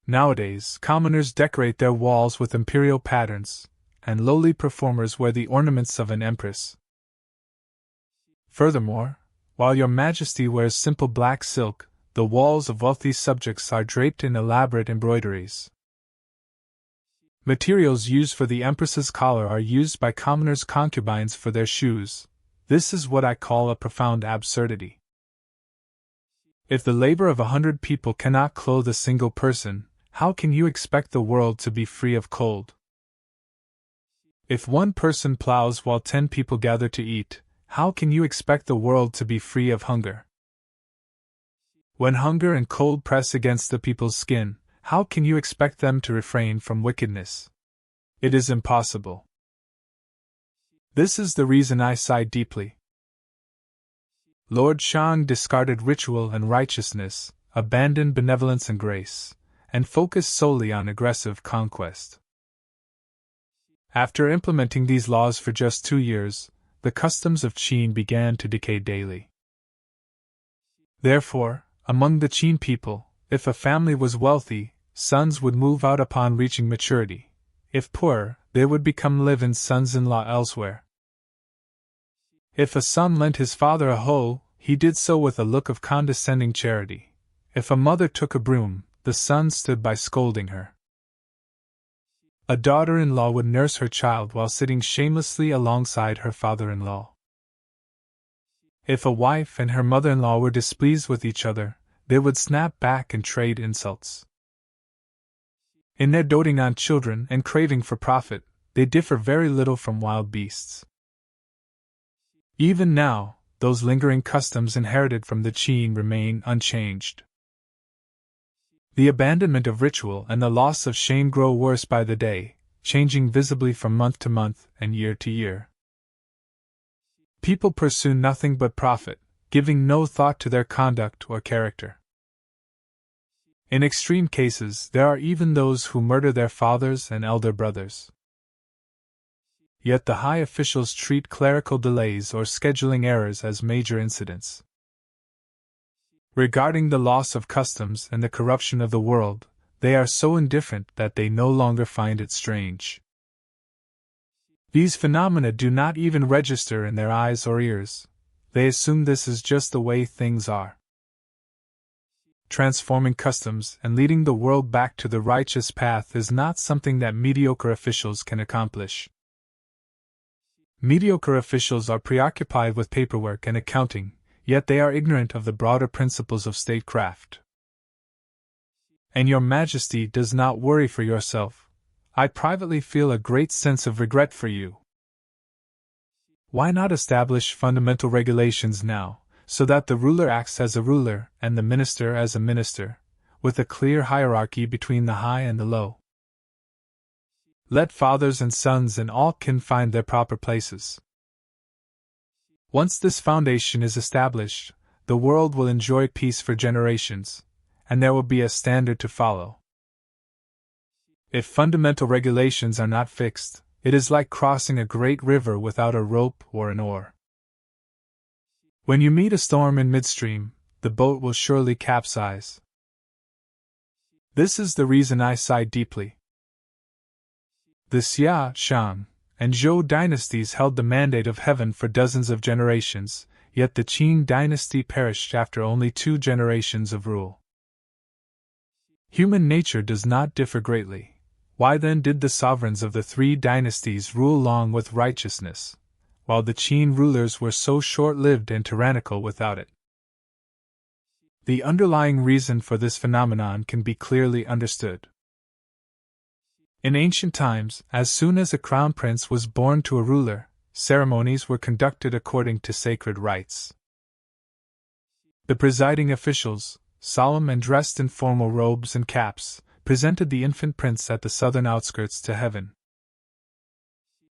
Nowadays, commoners decorate their walls with imperial patterns, and lowly performers wear the ornaments of an empress. Furthermore, while your majesty wears simple black silk, the walls of wealthy subjects are draped in elaborate embroideries. Materials used for the empress's collar are used by commoners' concubines for their shoes. This is what I call a profound absurdity. If the labor of 100 people cannot clothe a single person, how can you expect the world to be free of cold? If one person plows while 10 people gather to eat, how can you expect the world to be free of hunger? When hunger and cold press against the people's skin, how can you expect them to refrain from wickedness? It is impossible. This is the reason I sigh deeply. Lord Shang discarded ritual and righteousness, abandoned benevolence and grace, and focused solely on aggressive conquest. After implementing these laws for just 2 years, the customs of Qin began to decay daily. Therefore, among the Qin people, if a family was wealthy, sons would move out upon reaching maturity. If poor, they would become live-in sons-in-law elsewhere. If a son lent his father a hoe, he did so with a look of condescending charity. If a mother took a broom, the son stood by scolding her. A daughter-in-law would nurse her child while sitting shamelessly alongside her father-in-law. If a wife and her mother-in-law were displeased with each other, they would snap back and trade insults. In their doting on children and craving for profit, they differ very little from wild beasts. Even now, those lingering customs inherited from the Qin remain unchanged. The abandonment of ritual and the loss of shame grow worse by the day, changing visibly from month to month and year to year. People pursue nothing but profit, giving no thought to their conduct or character. In extreme cases, there are even those who murder their fathers and elder brothers. Yet the high officials treat clerical delays or scheduling errors as major incidents. Regarding the loss of customs and the corruption of the world, they are so indifferent that they no longer find it strange. These phenomena do not even register in their eyes or ears. They assume this is just the way things are. Transforming customs and leading the world back to the righteous path is not something that mediocre officials can accomplish. Mediocre officials are preoccupied with paperwork and accounting, yet they are ignorant of the broader principles of statecraft. And your Majesty does not worry for yourself. I privately feel a great sense of regret for you. Why not establish fundamental regulations now, so that the ruler acts as a ruler and the minister as a minister, with a clear hierarchy between the high and the low? Let fathers and sons and all kin find their proper places. Once this foundation is established, the world will enjoy peace for generations, and there will be a standard to follow. If fundamental regulations are not fixed, it is like crossing a great river without a rope or an oar. When you meet a storm in midstream, the boat will surely capsize. This is the reason I sigh deeply. The Xia, Shang, and Zhou dynasties held the mandate of heaven for dozens of generations, yet the Qin dynasty perished after only 2 generations of rule. Human nature does not differ greatly. Why then did the sovereigns of the 3 dynasties rule long with righteousness, while the Qin rulers were so short-lived and tyrannical without it? The underlying reason for this phenomenon can be clearly understood. In ancient times, as soon as a crown prince was born to a ruler, ceremonies were conducted according to sacred rites. The presiding officials, solemn and dressed in formal robes and caps, presented the infant prince at the southern outskirts to heaven.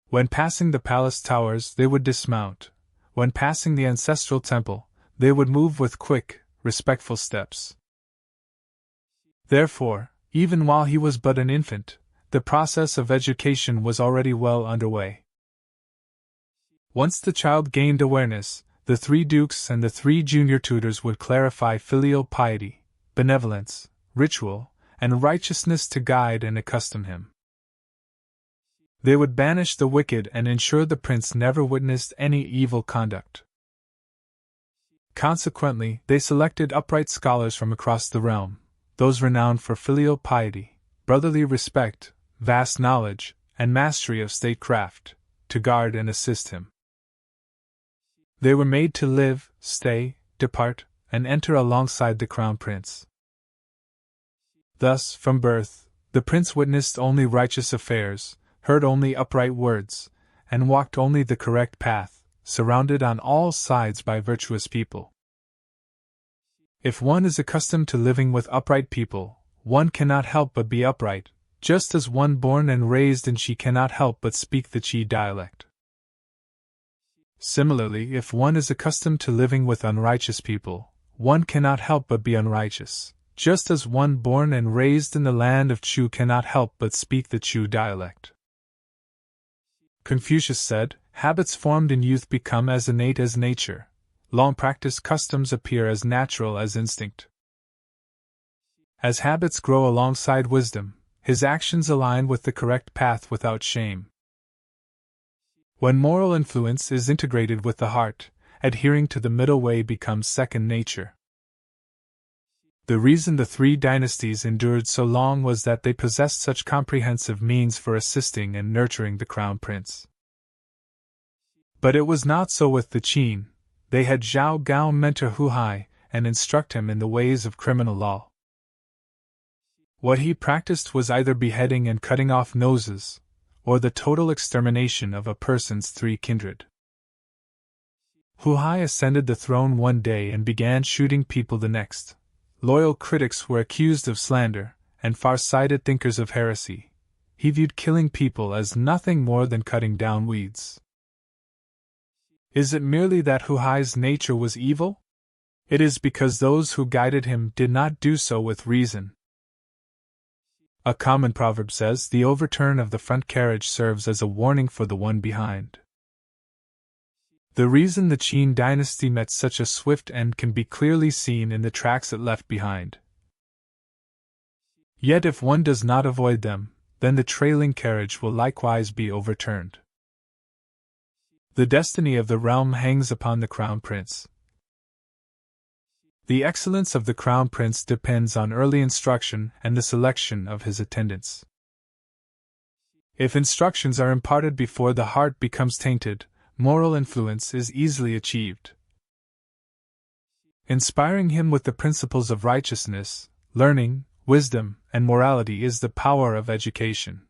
When passing the palace towers, they would dismount. When passing the ancestral temple, they would move with quick, respectful steps. Therefore, even while he was but an infant, the process of education was already well underway. Once the child gained awareness, the 3 dukes and the 3 junior tutors would clarify filial piety, benevolence, ritual, and righteousness to guide and accustom him. They would banish the wicked and ensure the prince never witnessed any evil conduct. Consequently, they selected upright scholars from across the realm, those renowned for filial piety, brotherly respect, vast knowledge, and mastery of statecraft, to guard and assist him. They were made to live, stay, depart, and enter alongside the crown prince. Thus, from birth, the prince witnessed only righteous affairs, heard only upright words, and walked only the correct path, surrounded on all sides by virtuous people. If one is accustomed to living with upright people, one cannot help but be upright, just as one born and raised in Xi cannot help but speak the Qi dialect. Similarly, if one is accustomed to living with unrighteous people, one cannot help but be unrighteous, just as one born and raised in the land of Chu cannot help but speak the Chu dialect. Confucius said, "Habits formed in youth become as innate as nature. Long-practiced customs appear as natural as instinct." As habits grow alongside wisdom, his actions align with the correct path without shame. When moral influence is integrated with the heart, adhering to the middle way becomes second nature. The reason the three dynasties endured so long was that they possessed such comprehensive means for assisting and nurturing the crown prince. But it was not so with the Qin. They had Zhao Gao mentor Hu Hai and instruct him in the ways of criminal law. What he practiced was either beheading and cutting off noses, or the total extermination of a person's three kindred. Hu Hai ascended the throne one day and began shooting people the next. Loyal critics were accused of slander, and far-sighted thinkers of heresy. He viewed killing people as nothing more than cutting down weeds. Is it merely that Hu Hai's nature was evil? It is because those who guided him did not do so with reason. A common proverb says, "The overturn of the front carriage serves as a warning for the one behind." The reason the Qin dynasty met such a swift end can be clearly seen in the tracks it left behind. Yet if one does not avoid them, then the trailing carriage will likewise be overturned. The destiny of the realm hangs upon the crown prince. The excellence of the crown prince depends on early instruction and the selection of his attendants. If instructions are imparted before the heart becomes tainted, moral influence is easily achieved. Inspiring him with the principles of righteousness, learning, wisdom, and morality is the power of education.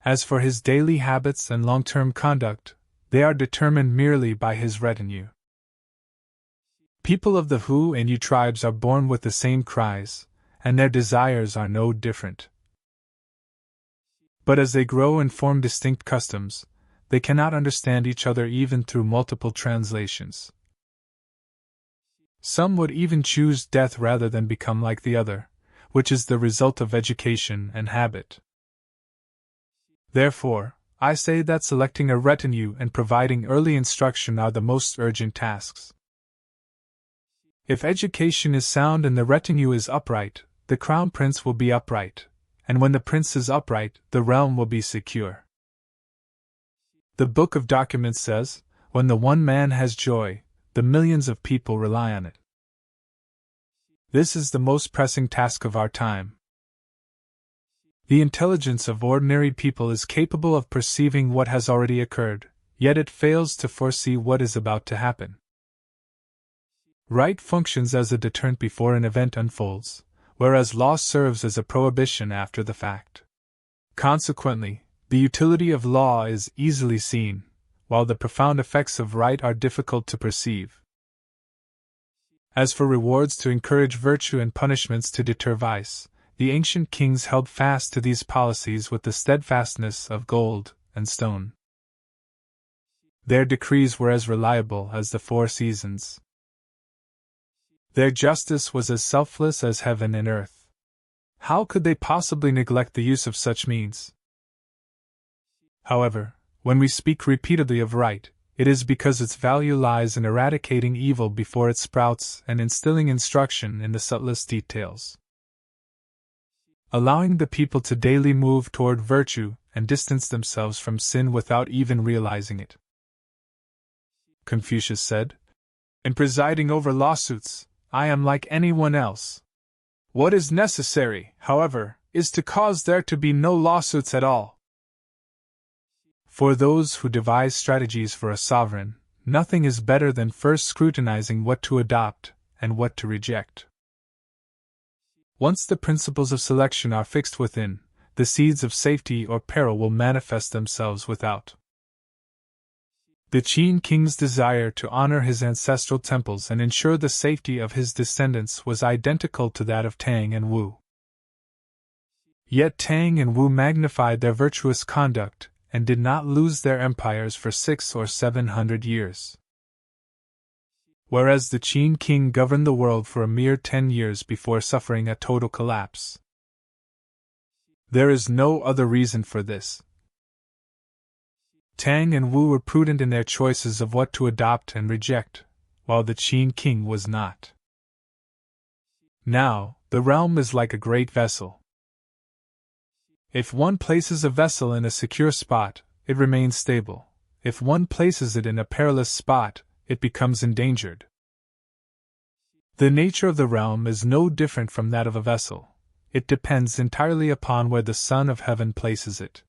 As for his daily habits and long-term conduct, they are determined merely by his retinue. People of the Hu and Yu tribes are born with the same cries, and their desires are no different. But as they grow and form distinct customs, they cannot understand each other even through multiple translations. Some would even choose death rather than become like the other, which is the result of education and habit. Therefore, I say that selecting a retinue and providing early instruction are the most urgent tasks. If education is sound and the retinue is upright, the crown prince will be upright, and when the prince is upright, the realm will be secure. The Book of Documents says, "When the one man has joy, the millions of people rely on it." This is the most pressing task of our time. The intelligence of ordinary people is capable of perceiving what has already occurred, yet it fails to foresee what is about to happen. Right functions as a deterrent before an event unfolds, whereas law serves as a prohibition after the fact. Consequently, the utility of law is easily seen, while the profound effects of right are difficult to perceive. As for rewards to encourage virtue and punishments to deter vice, the ancient kings held fast to these policies with the steadfastness of gold and stone. Their decrees were as reliable as the four seasons. Their justice was as selfless as heaven and earth. How could they possibly neglect the use of such means? However, when we speak repeatedly of right, it is because its value lies in eradicating evil before it sprouts and instilling instruction in the subtlest details. Allowing the people to daily move toward virtue and distance themselves from sin without even realizing it. Confucius said, In presiding over lawsuits, I am like anyone else. What is necessary, however, is to cause there to be no lawsuits at all. For those who devise strategies for a sovereign, nothing is better than first scrutinizing what to adopt and what to reject. Once the principles of selection are fixed within, the seeds of safety or peril will manifest themselves without. The Qin king's desire to honor his ancestral temples and ensure the safety of his descendants was identical to that of Tang and Wu. Yet Tang and Wu magnified their virtuous conduct and did not lose their empires for 600 or 700 years. Whereas the Qin king governed the world for a mere 10 years before suffering a total collapse. There is no other reason for this. Tang and Wu were prudent in their choices of what to adopt and reject, while the Qin king was not. Now, the realm is like a great vessel. If one places a vessel in a secure spot, it remains stable. If one places it in a perilous spot, it becomes endangered. The nature of the realm is no different from that of a vessel. It depends entirely upon where the Son of Heaven places it.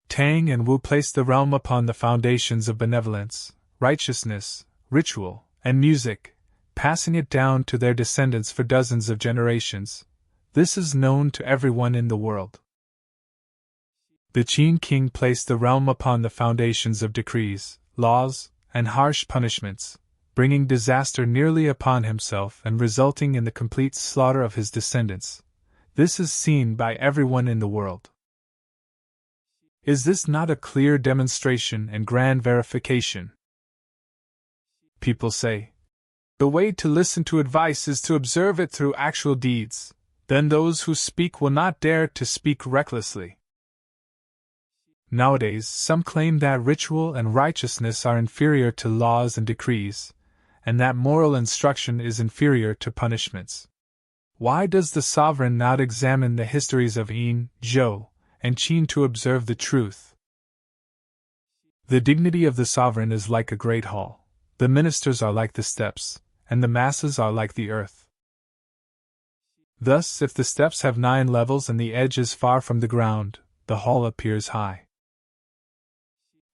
Tang and Wu placed the realm upon the foundations of benevolence, righteousness, ritual, and music, passing it down to their descendants for dozens of generations. This is known to everyone in the world. The Qin king placed the realm upon the foundations of decrees, laws, and harsh punishments, bringing disaster nearly upon himself and resulting in the complete slaughter of his descendants. This is seen by everyone in the world. Is this not a clear demonstration and grand verification? People say, the way to listen to advice is to observe it through actual deeds, then those who speak will not dare to speak recklessly. Nowadays, some claim that ritual and righteousness are inferior to laws and decrees, and that moral instruction is inferior to punishments. Why does the sovereign not examine the histories of Yin, Zhou, and Qin to observe the truth? The dignity of the sovereign is like a great hall, the ministers are like the steps, and the masses are like the earth. Thus, if the steps have 9 levels and the edge is far from the ground, the hall appears high.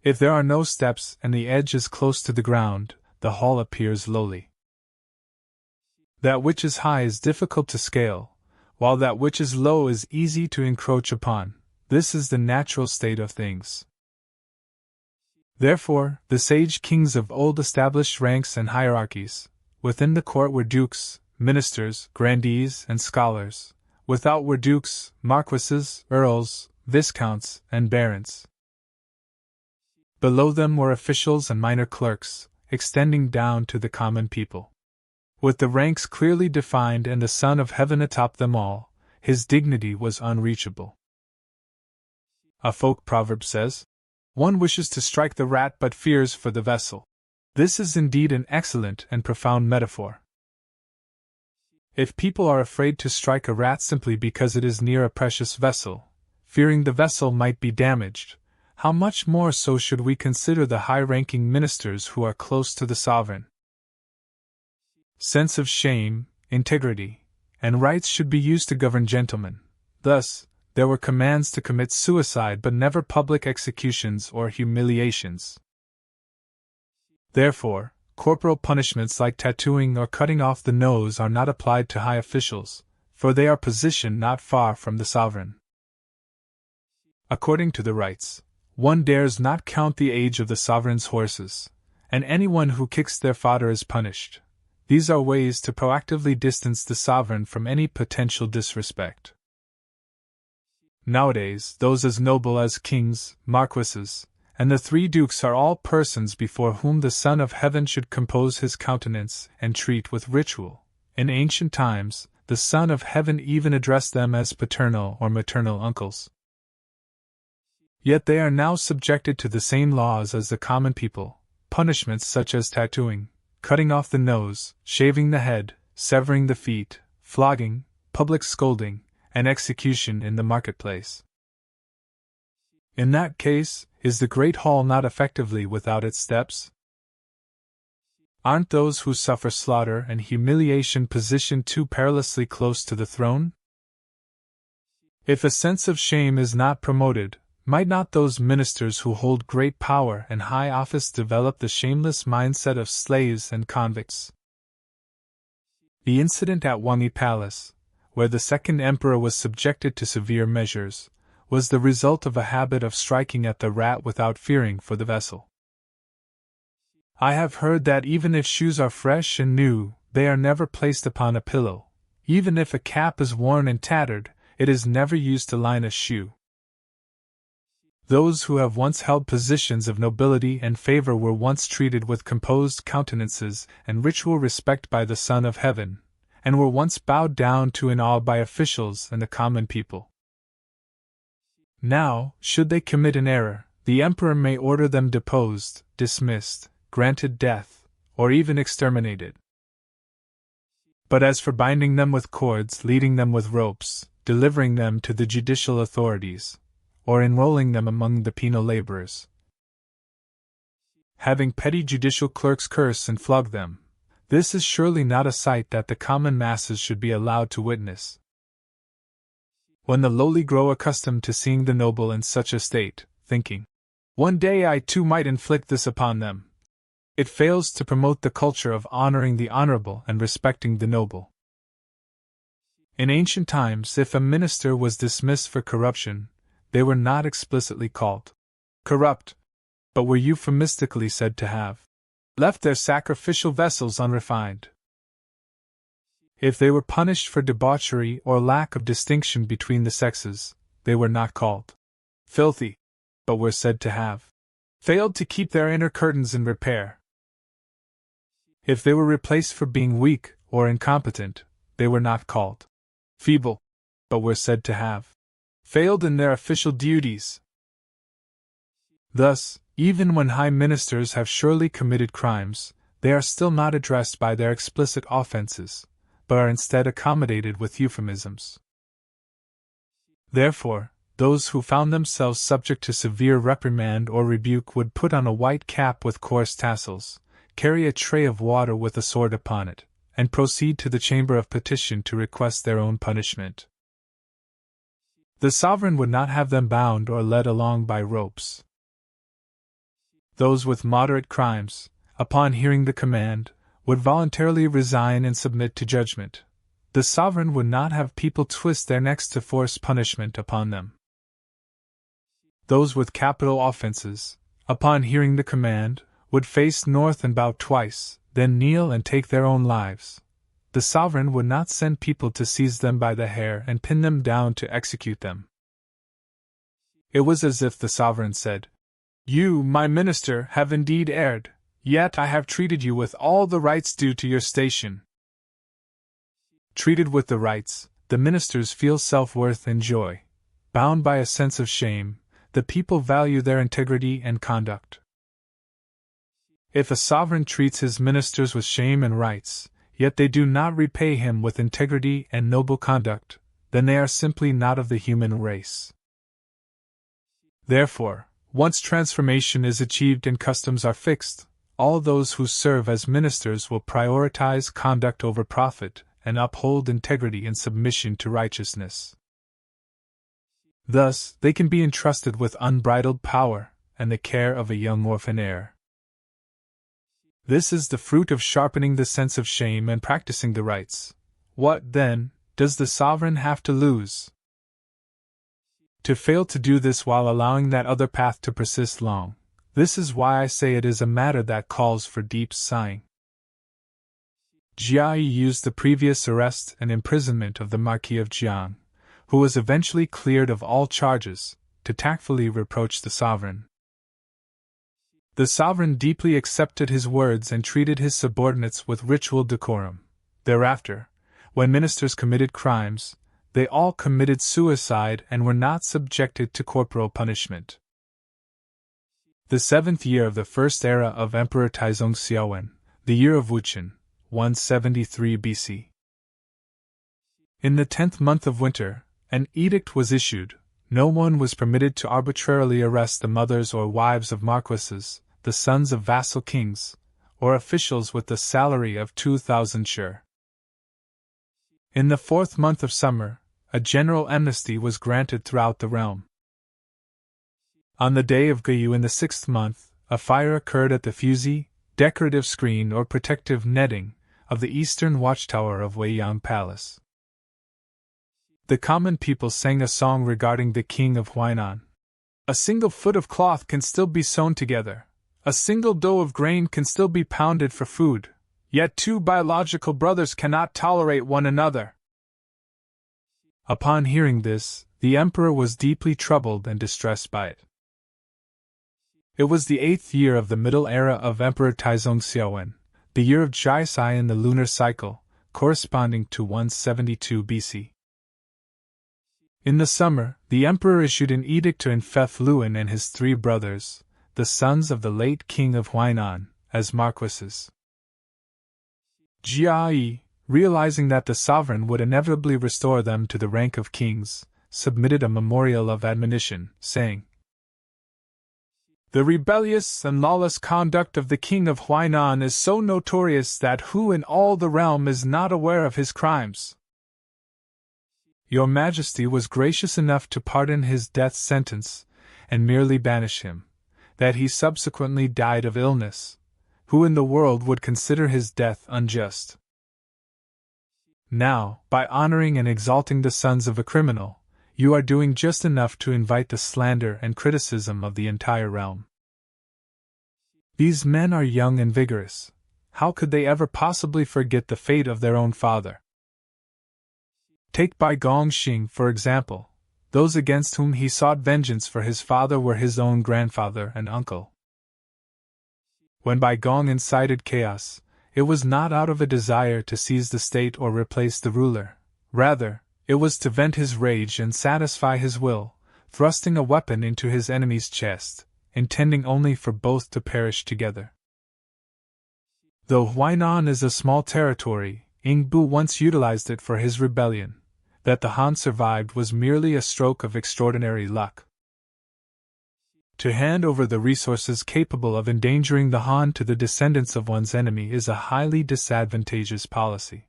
If there are no steps and the edge is close to the ground, the hall appears lowly. That which is high is difficult to scale, while that which is low is easy to encroach upon. This is the natural state of things. Therefore, the sage kings of old established ranks and hierarchies. Within the court were dukes, ministers, grandees, and scholars. Without were dukes, marquises, earls, viscounts, and barons. Below them were officials and minor clerks, extending down to the common people. With the ranks clearly defined and the Son of Heaven atop them all, his dignity was unreachable. A folk proverb says, "One wishes to strike the rat but fears for the vessel." This is indeed an excellent and profound metaphor. If people are afraid to strike a rat simply because it is near a precious vessel, fearing the vessel might be damaged, how much more so should we consider the high-ranking ministers who are close to the sovereign? Sense of shame, integrity, and rights should be used to govern gentlemen. Thus, there were commands to commit suicide but never public executions or humiliations. Therefore, corporal punishments like tattooing or cutting off the nose are not applied to high officials, for they are positioned not far from the sovereign. According to the rites, one dares not count the age of the sovereign's horses, and anyone who kicks their fodder is punished. These are ways to proactively distance the sovereign from any potential disrespect. Nowadays, those as noble as kings, marquises, and the 3 dukes are all persons before whom the Son of Heaven should compose his countenance and treat with ritual. In ancient times, the Son of Heaven even addressed them as paternal or maternal uncles. Yet they are now subjected to the same laws as the common people, punishments such as tattooing, cutting off the nose, shaving the head, severing the feet, flogging, public scolding, and execution in the marketplace. In that case, is the great hall not effectively without its steps? Aren't those who suffer slaughter and humiliation positioned too perilously close to the throne? If a sense of shame is not promoted, might not those ministers who hold great power and high office develop the shameless mindset of slaves and convicts? The incident at Wangi Palace, where the second emperor was subjected to severe measures, was the result of a habit of striking at the rat without fearing for the vessel. I have heard that even if shoes are fresh and new, they are never placed upon a pillow. Even if a cap is worn and tattered, it is never used to line a shoe. Those who have once held positions of nobility and favor were once treated with composed countenances and ritual respect by the Son of Heaven, and were once bowed down to in awe by officials and the common people. Now, should they commit an error, the emperor may order them deposed, dismissed, granted death, or even exterminated. But as for binding them with cords, leading them with ropes, delivering them to the judicial authorities, or enrolling them among the penal laborers, having petty judicial clerks curse and flog them, this is surely not a sight that the common masses should be allowed to witness. When the lowly grow accustomed to seeing the noble in such a state, thinking, "One day I too might inflict this upon them," it fails to promote the culture of honoring the honorable and respecting the noble. In ancient times, if a minister was dismissed for corruption, they were not explicitly called corrupt, but were euphemistically said to have left their sacrificial vessels unrefined. If they were punished for debauchery or lack of distinction between the sexes, they were not called filthy, but were said to have failed to keep their inner curtains in repair. If they were replaced for being weak or incompetent, they were not called feeble, but were said to have failed in their official duties. Thus, even when high ministers have surely committed crimes, they are still not addressed by their explicit offenses, but are instead accommodated with euphemisms. Therefore, those who found themselves subject to severe reprimand or rebuke would put on a white cap with coarse tassels, carry a tray of water with a sword upon it, and proceed to the chamber of petition to request their own punishment. The sovereign would not have them bound or led along by ropes. Those with moderate crimes, upon hearing the command, would voluntarily resign and submit to judgment. The sovereign would not have people twist their necks to force punishment upon them. Those with capital offenses, upon hearing the command, would face north and bow twice, then kneel and take their own lives. The sovereign would not send people to seize them by the hair and pin them down to execute them. It was as if the sovereign said, "You, my minister, have indeed erred, yet I have treated you with all the rights due to your station." Treated with the rights, the ministers feel self-worth and joy. Bound by a sense of shame, the people value their integrity and conduct. If a sovereign treats his ministers with shame and rights, yet they do not repay him with integrity and noble conduct, then they are simply not of the human race. Therefore, once transformation is achieved and customs are fixed, all those who serve as ministers will prioritize conduct over profit and uphold integrity and submission to righteousness. Thus, they can be entrusted with unbridled power and the care of a young orphan heir. This is the fruit of sharpening the sense of shame and practicing the rights. What, then, does the sovereign have to lose? To fail to do this while allowing that other path to persist long. This is why I say it is a matter that calls for deep sighing. Zizhi used the previous arrest and imprisonment of the Marquis of Jiang, who was eventually cleared of all charges, to tactfully reproach the sovereign. The sovereign deeply accepted his words and treated his subordinates with ritual decorum. Thereafter, when ministers committed crimes, they all committed suicide and were not subjected to corporal punishment. The 7th year of the first era of Emperor Taizong Xiaowen, the year of Wuqian, 173 BC. In the 10th month of winter, an edict was issued. No one was permitted to arbitrarily arrest the mothers or wives of marquises, the sons of vassal kings, or officials with the salary of 2,000 shur. In the 4th month of summer, a general amnesty was granted throughout the realm. On the day of Gayu in the 6th month, a fire occurred at the fusee, decorative screen or protective netting, of the eastern watchtower of Weiyang Palace. The common people sang a song regarding the king of Huainan. A single foot of cloth can still be sewn together, a single dough of grain can still be pounded for food, yet two biological brothers cannot tolerate one another. Upon hearing this, the emperor was deeply troubled and distressed by it. It was the 8th year of the middle era of Emperor Taizong Xiaowen, the year of Jiaisai in the lunar cycle, corresponding to 172 BC. In the summer, the emperor issued an edict to infect Luan and his 3 brothers, the sons of the late king of Huainan, as marquises. Jia Yi, realizing that the sovereign would inevitably restore them to the rank of kings, submitted a memorial of admonition, saying, "The rebellious and lawless conduct of the king of Huainan is so notorious that who in all the realm is not aware of his crimes? Your Majesty was gracious enough to pardon his death sentence, and merely banish him, that he subsequently died of illness. Who in the world would consider his death unjust? Now, by honoring and exalting the sons of a criminal, you are doing just enough to invite the slander and criticism of the entire realm. These men are young and vigorous. How could they ever possibly forget the fate of their own father? Take Bai Gongxing, for example. Those against whom he sought vengeance for his father were his own grandfather and uncle. When Bai Gong incited chaos, it was not out of a desire to seize the state or replace the ruler. Rather, it was to vent his rage and satisfy his will, thrusting a weapon into his enemy's chest, intending only for both to perish together. Though Huainan is a small territory, Yingbu once utilized it for his rebellion. That the Han survived was merely a stroke of extraordinary luck. To hand over the resources capable of endangering the Han to the descendants of one's enemy is a highly disadvantageous policy.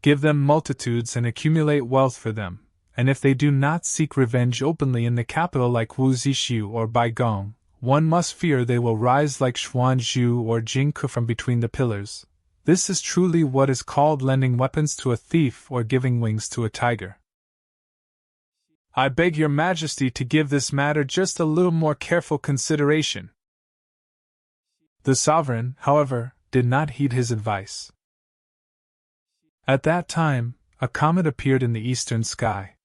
Give them multitudes and accumulate wealth for them, and if they do not seek revenge openly in the capital like Wu Zishu or Baigong, one must fear they will rise like Xuanzhu or Jingke from between the pillars. This is truly what is called lending weapons to a thief or giving wings to a tiger. I beg your Majesty to give this matter just a little more careful consideration." The sovereign, however, did not heed his advice. At that time, a comet appeared in the eastern sky.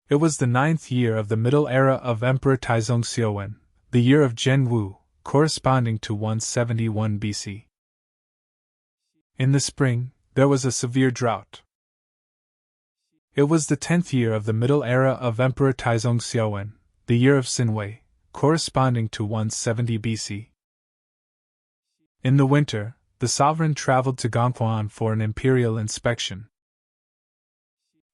It was the 9th year of the middle era of Emperor Taizong Xiaowen, the year of Zhen Wu, corresponding to 171 BC. In the spring, there was a severe drought. It was the 10th year of the middle era of Emperor Taizong Xiaowen, the year of Xinwei, corresponding to 170 BC. In the winter, the sovereign traveled to Gonghuan for an imperial inspection.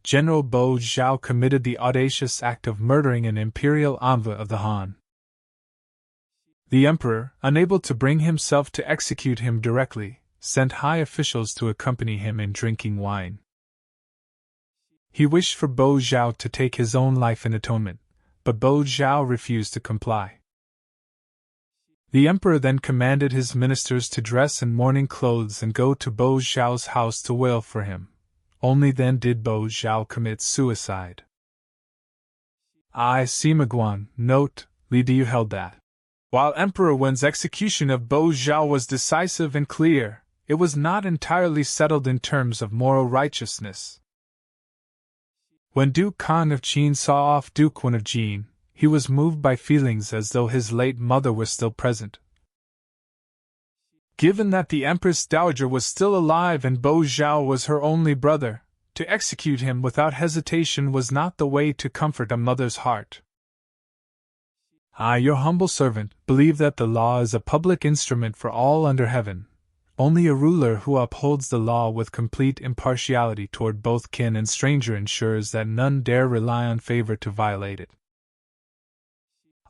General Bo Zhao committed the audacious act of murdering an imperial envoy of the Han. The emperor, unable to bring himself to execute him directly, sent high officials to accompany him in drinking wine. He wished for Bo Zhao to take his own life in atonement, but Bo Zhao refused to comply. The emperor then commanded his ministers to dress in mourning clothes and go to Bo Zhao's house to wail for him. Only then did Bo Zhao commit suicide. I. Sima Guan, note, Li Diu held that, while Emperor Wen's execution of Bo Zhao was decisive and clear, it was not entirely settled in terms of moral righteousness. When Duke Khan of Qin saw off Duke Wen of Jin, he was moved by feelings as though his late mother were still present. Given that the Empress Dowager was still alive and Bo Zhao was her only brother, to execute him without hesitation was not the way to comfort a mother's heart. I, your humble servant, believe that the law is a public instrument for all under heaven. Only a ruler who upholds the law with complete impartiality toward both kin and stranger ensures that none dare rely on favor to violate it.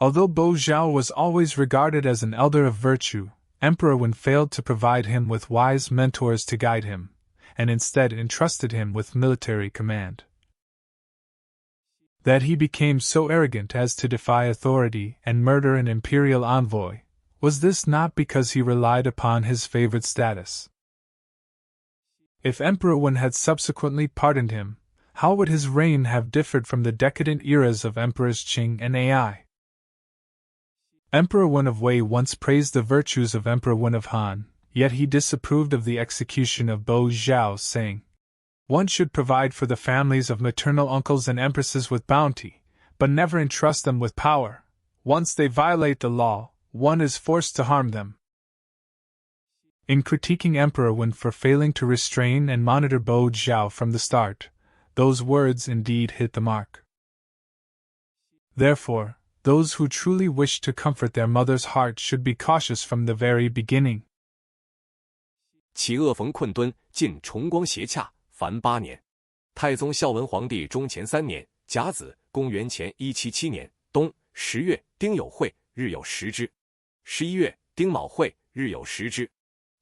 Although Bo Zhao was always regarded as an elder of virtue, Emperor Wen failed to provide him with wise mentors to guide him, and instead entrusted him with military command. That he became so arrogant as to defy authority and murder an imperial envoy, was this not because he relied upon his favored status? If Emperor Wen had subsequently pardoned him, how would his reign have differed from the decadent eras of Emperors Qing and Ai? Emperor Wen of Wei once praised the virtues of Emperor Wen of Han, yet he disapproved of the execution of Bo Zhao, saying, "One should provide for the families of maternal uncles and empresses with bounty, but never entrust them with power. Once they violate the law, one is forced to harm them." In critiquing Emperor Wen for failing to restrain and monitor Bo Zhao from the start, those words indeed hit the mark. Therefore, those who truly wish to comfort their mother's heart should be cautious from the very beginning. 其恶逢困敦，晋崇光协洽，凡8年。太宗孝文皇帝中前3年，甲子，公元前177年冬10月，丁酉会，日有食之。11月，丁卯会，日有食之。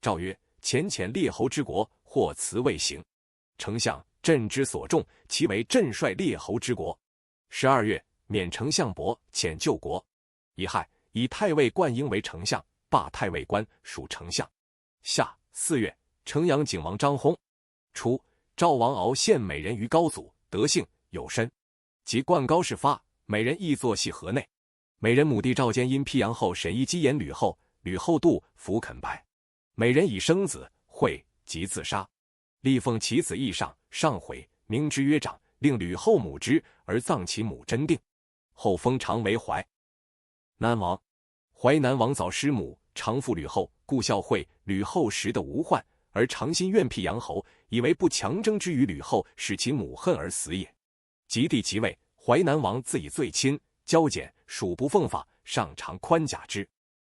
诏曰：前遣列侯之国，或辞未行。丞相，朕之所重，其为朕率列侯之国。12月，免丞相伯，遣救国。乙亥，以太尉冠英为丞相，罢太尉官，属丞相。夏4月，城阳景王张薨。初，赵王敖献美人于高祖，德幸有身，即冠高事发，美人亦坐系河内。美人母弟赵坚因辟阳后沈一击言吕后，吕后妒，弗肯白。美人已生子，讳即自杀。立奉其子义上，上悔，名之曰长，令吕后母之，而葬其母真定。后封常为淮南王。淮南王早失母，常父吕后，故孝惠吕后时的无患，而常心愿辟阳侯，以为不强征之于吕后，使其母恨而死也。及帝即位，淮南王自以罪亲，骄俭，属不奉法，上常宽甲之。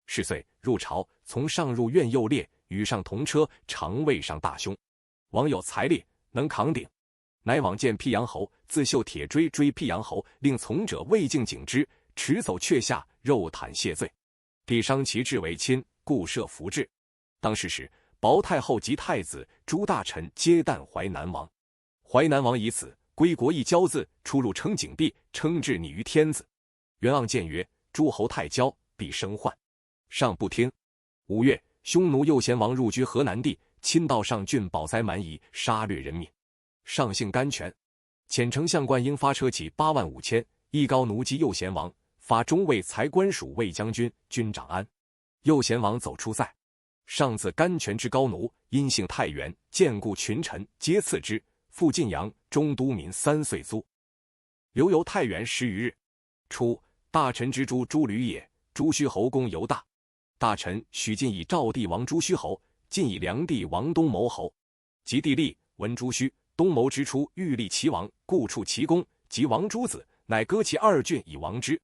是岁入朝，从上入院右列，与上同车，常位上大凶。王有财力，能扛鼎，乃往见辟阳侯，自绣铁锥追辟阳侯，令从者未敬景之，持走阙下，肉袒谢罪。帝伤其志为亲，故设服制。当时时，薄太后及太子诸大臣皆诞淮南王。淮南王以此归国一骄字，出入称景帝，称至拟于天子。元盎谏曰：诸侯太骄，必生患。上不听。5月，匈奴右贤王入居河南地，侵盗上郡，饱塞蛮夷，杀掠人民。上性甘泉，遣丞相冠英发车骑8万5千，一高奴击右贤王，发中尉才官属卫将军，军长安。右贤王走出塞，上自甘泉之高奴，因姓太原，见故群臣皆赐之。复晋阳中都民3岁租。留游太原10余日。初，大臣之朱吕也，朱虚侯公犹大。大臣许晋以赵帝王朱虚侯，晋以梁帝王东牟侯。及帝立，闻朱虚、东牟之初，欲立齐王，故处齐公，及王诸子，乃割其2郡以王之。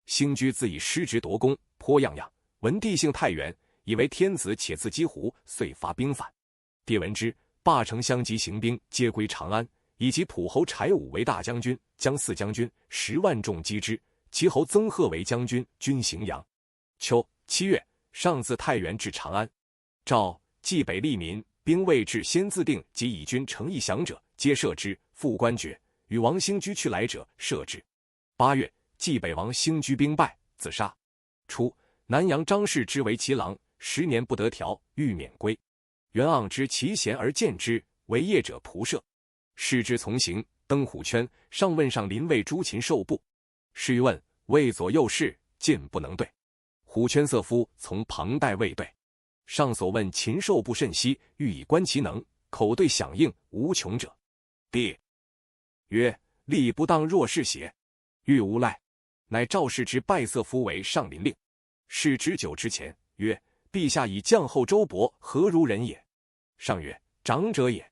兴居自以失职夺功，颇样样。闻帝姓太原，以为天子，且自击胡，遂发兵反。帝闻之，罢丞相及行兵，皆归长安，以及蒲侯柴武为大将军，将4将军10万众击之。其侯曾贺为将军，军荥阳。秋7月，上自太原至长安。诏冀北利民，兵未至先自定，及以军诚意降者，皆赦之。复官爵，与王兴居去来者，赦之。8月，冀北王兴居兵败，自杀。初，南阳张氏之为其郎，10年不得调，欲免归。元盎知其贤而见之，为业者仆射。视之从行，登虎圈，上问上林尉朱禽受部。是欲问，谓左右侍，进不能对。虎圈色夫从旁代未对。上所问禽兽部甚稀，欲以观其能，口对响应，无穷者。帝曰：力不当若是邪？欲无赖。乃赵氏之拜色夫为上林令。是之久之前，曰：陛下以将后周勃，何如人也？上曰：长者也。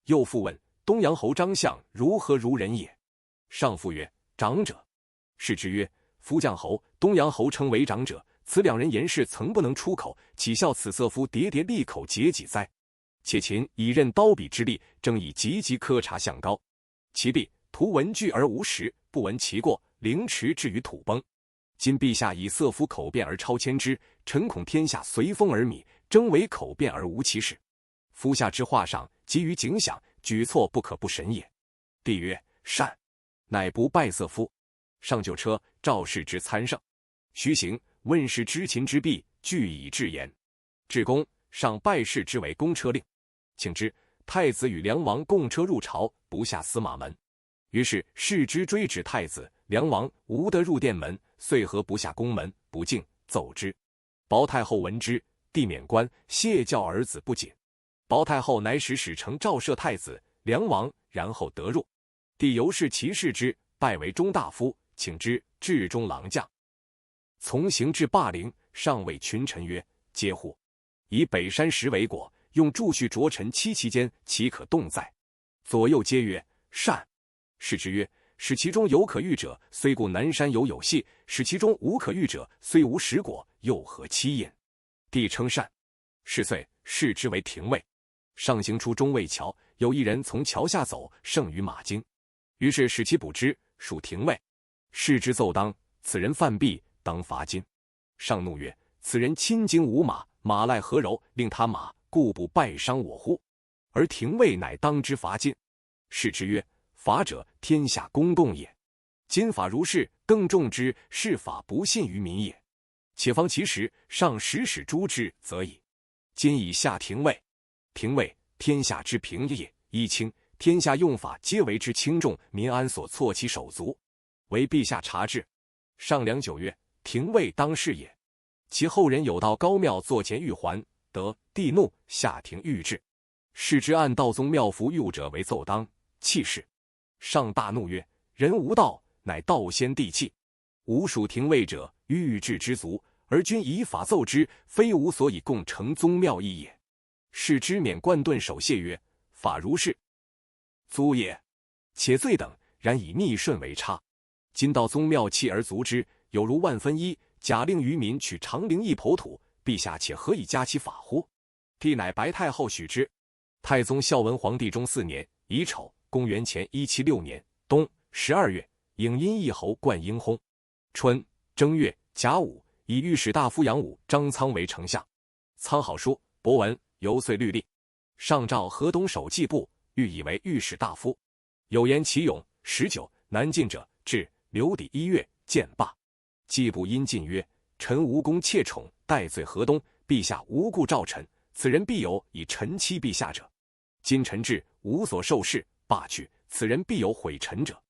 又复问东阳侯张相如何如人也？上复曰：长者。是之曰：夫将侯、东阳侯称为长者，此2人言事曾不能出口，岂效此色夫喋喋利口结己哉？且秦以任刀笔之力，正以积极苛察相高。其必图闻惧而无实，不闻其过，凌迟至于土崩。今陛下以色服口辩而超迁之，臣恐天下随风而靡，争为口辩而无其事。夫下之话上，急于景享，举措不可不审也。帝曰：善。乃不拜色夫。上就车，召视之参圣。徐行问事知秦之弊，俱以至言。至公，上拜视之为公车令。请之，太子与梁王共车入朝，不下司马门。于是视之追止太子、梁王，无得入殿门，遂合不下宫门，不敬，奏之。薄太后闻之，帝免官，谢教儿子不谨。薄太后乃使使丞召摄太子、梁王，然后得入。帝由是其视之，拜为中大夫，请之至中郎将。从行至霸陵，上谓群臣曰：嗟乎！以北山石为果，用柱序着臣七其间，岂可动哉？左右皆曰：善。是之曰：使其中有可遇者，虽故南山有隙；使其中无可遇者，虽无实果，又何欺也？帝称善。是岁，视之为廷尉。上行出中卫桥，有一人从桥下走，胜于马经。于是使其捕之，属廷尉。视之奏当，此人犯弊，当罚金。上怒曰：此人亲经无马，马赖何柔，令他马，故不败伤我乎？而廷尉乃当之罚金。视之曰：法者，天下公共也。今法如是，更重之，是法不信于民也。且方其时，上使诛之，则已。今以下廷尉。廷尉，天下之平也。一清，天下用法皆为之轻重，民安所措其手足？为陛下察之。上良久曰：廷尉当是也。其后人有到高庙坐前玉环，得帝怒，下庭谕之。视之按道宗庙服御者为奏当，弃事。上大怒曰：人无道，乃道先地弃。吾属廷尉者，御制之足，而君以法奏之，非吾所以共成宗庙义也。视之免冠顿首谢曰：法如是，足也。且罪等，然以逆顺为差。今道宗庙弃而足之，有如万分一，假令于民取长陵一抔土，陛下且何以加其法乎？帝乃白太后许之。太宗孝文皇帝中4年乙丑，公元前176年冬12月，颍阴一侯冠英薨。春正月甲午，以御史大夫杨武、张苍为丞相。苍好书博文，游遂律例。上诏河东守纪部，欲以为御史大夫。有言其勇19，南进者，至留底1月，见罢。纪部因进曰：臣无功窃宠，戴罪河东，陛下无故召臣，此人必有以臣欺陛下者。今臣至，无所受事，罢去，此人必有毁臣者。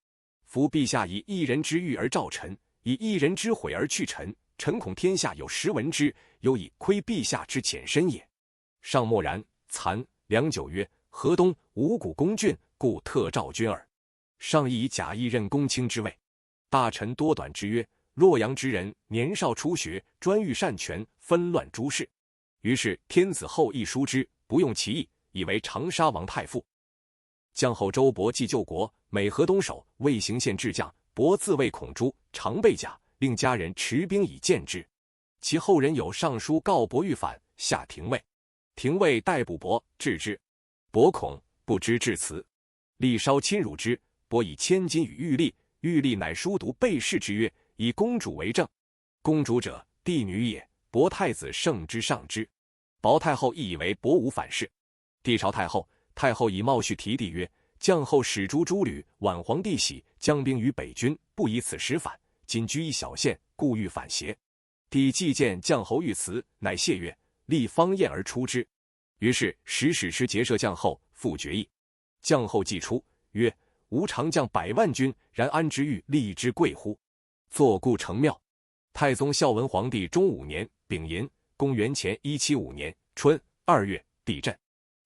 夫陛下以一人之欲而召臣，以一人之毁而去臣，臣恐天下有时闻之，有以窥陛下之浅深也。上默然，惭。良久曰：河东五谷公郡，故特召君耳。上亦以假意任公卿之位。大臣多短之曰：洛阳之人，年少初学，专欲擅权，纷乱诸事。于是天子后亦疏之，不用其意，以为长沙王太傅。将后周勃既救国，每河东守，魏行县制将，勃自谓恐诛，常备甲，令家人持兵以见之。其后人有上书告勃欲反，下廷尉。廷尉逮捕勃，治之。勃恐，不知致辞。吏稍侵辱之，勃以千金与玉立，玉立乃书读备事之曰：以公主为证。公主者，帝女也。勃太子圣之上之。薄太后亦以为勃无反事。帝朝太后，太后以茂序提帝曰：将后使诛诸吕，晚皇帝喜，将兵于北军，不以此时反，今居一小县，故欲反邪？帝既见将侯御辞，乃谢曰：立方宴而出之。于是使师结社将后，复决议。将后既出，曰：吾常将100万军，然安之欲立之贵乎？坐故成庙。太宗孝文皇帝中5年丙寅，公元前175年春2月，地震。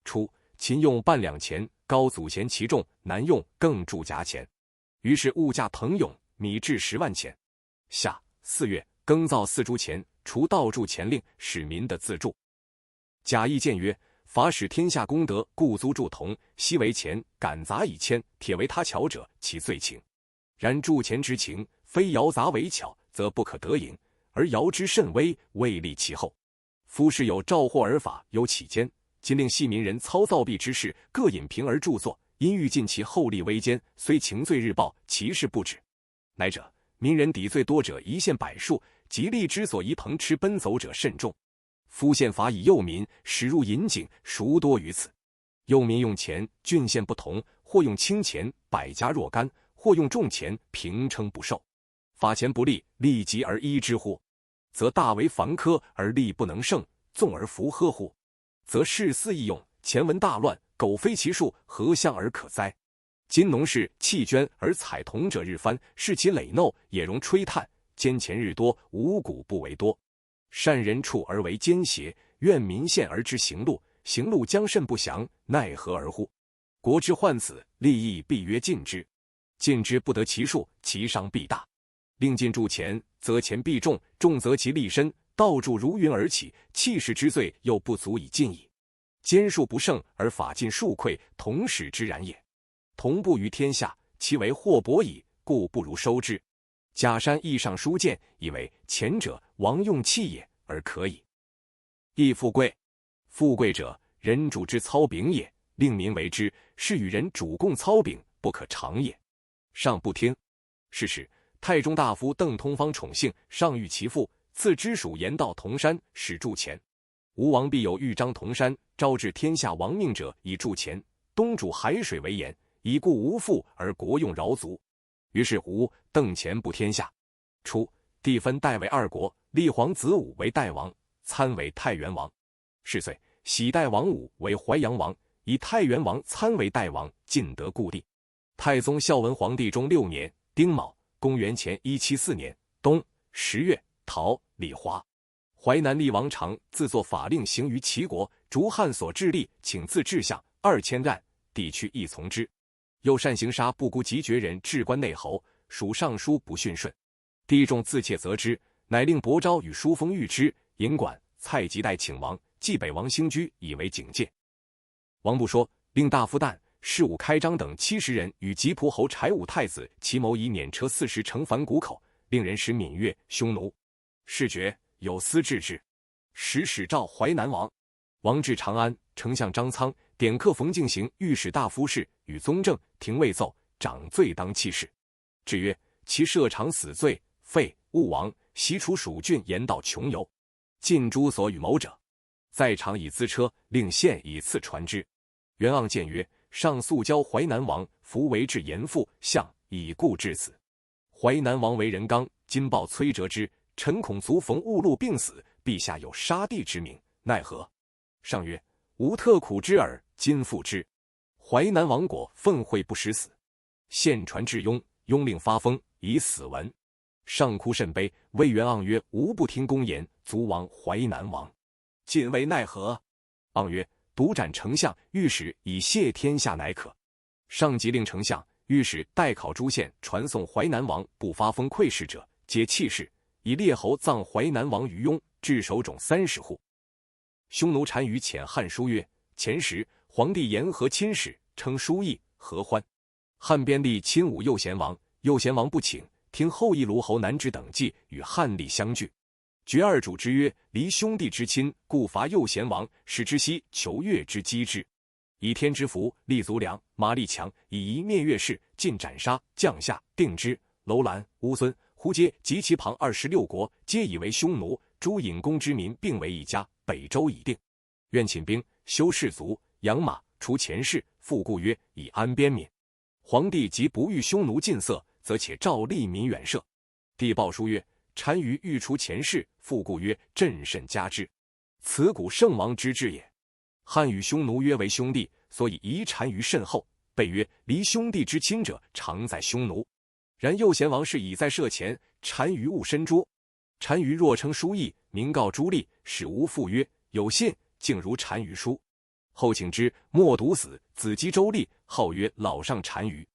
初，秦用半两钱，高祖贤其重，南用更铸夹钱。于是物价腾涌，米至10万钱。夏4月，更造4铢钱，除盗铸钱令，使民的自铸。贾谊谏曰：法使天下公德，故租铸铜，悉为钱，敢杂以铅，铁为他巧者，其罪轻。然铸钱之情，非摇杂为巧，则不可得盈，而摇之甚微，未立其后。夫是有召获而法，有起奸，今令细民人操造弊之事，各引凭而著作，因欲尽其厚利微奸，虽情罪日报，其事不止。乃者民人抵罪多者一县百数，吉利之所宜朋吃奔走者甚众。夫县罚以幼民使入引井，孰多于此？幼民用钱，郡县不同，或用轻钱，百家若干；或用重钱，平称不受。法钱不利，利极而依之乎？则大为繁苛而利不能胜，纵而弗呵乎？则事肆易用，钱文大乱，苟非其数，何相而可哉？今农事弃捐而采铜者日翻，视其累耨，也容吹叹；奸钱日多，五谷不为多。善人处而为奸邪，怨民陷而知行路，行路将甚不祥，奈何而乎？国之患此，利益必曰禁之。禁之不得其数，其伤必大。令禁铸钱，则钱必重，重则其利深，道铸如云而起，弃市之罪又不足以尽矣。奸术不胜而法尽数溃，同使之然也。同步于天下，其为祸薄矣，故不如收之。假山义上书谏，以为前者王用器也，而可以。亦富贵，富贵者，人主之操柄也，令民为之，是与人主共操柄，不可长也。上不听。是时，太中大夫邓通方宠幸，上谕其父，赐知属言道铜山，使铸钱。吴王必有豫章铜山，招致天下亡命者，以铸钱。东主海水为盐，以故无富而国用饶足。于是吴、邓钱布天下。初，地分代为2国，立皇子武为代王，参为太原王。是岁，喜代王武为淮阳王，以太原王参为代王，尽得故地。太宗孝文皇帝中6年丁卯，公元前174年冬10月，陶李华。淮南厉王常自作法令行于齐国，逐汉所治吏，请自治相2000担，地区亦从之。又擅行杀不孤及绝人，至关内侯，属尚书不逊顺。帝众自窃责之，乃令伯昭与书封谕之。尹管、蔡吉代请王，冀北王兴居，以为警戒。王不说，令大夫旦、士武开张等70人与吉仆侯柴武太子齐谋，以辇车40乘樊谷口，令人使闽越、匈奴。事决，有司治之。时使召淮南王。王至长安，丞相张苍、典客冯敬行御史大夫事，与宗正、廷尉奏，长罪当弃市。至曰：其设场死罪，废勿亡，袭除蜀郡，言道穷游，尽诸所与谋者。在场以资车，令县以次传之。袁盎谏曰：上速交淮南王，弗为至严父，相以故至此。淮南王为人刚，今报崔折之，臣恐卒逢误路病死，陛下有杀弟之名，奈何？上曰：吾特苦之耳，今复之。淮南王果愤会不使死，献传至雍，雍令发封，以死文。上哭甚悲，谓袁盎曰：吾不听公言，卒亡淮南王，今为奈何？盎曰：独斩丞相、御史，以谢天下乃可。上即令丞相、御史代考诸县，传送淮南王不发封馈事者，皆弃市，以列侯葬淮南王于雍，置首冢30户。匈奴单于遣汉书曰：前时皇帝言和亲使，称书议，何欢？汉边立亲武右贤王，右贤王不请，听后邑卢侯南之等计，与汉立相拒。决二主之约，离兄弟之亲，故伐右贤王，使之西求越之击之。以天之福，立足良，马力强，以夷灭越氏，尽斩杀，降下定之、楼兰、乌孙、胡阶及其旁26国，皆以为匈奴。诸尹公之民并为一家，北周已定。愿请兵，修士卒，养马，除前事，复故约，以安边民。皇帝即不欲匈奴进色，则且诏利民远涉。帝报书曰：单于欲除前事，复故曰：朕甚加之。此古圣王之治也。汉与匈奴约为兄弟，所以疑单于甚厚。备曰：离兄弟之亲者，常在匈奴。然右贤王是已在涉前，单于勿深捉。单于若称书议，明告诸吏，使无复曰：有信，竟如单于书。后请之，莫毒死，子姬周立，号曰老上单于。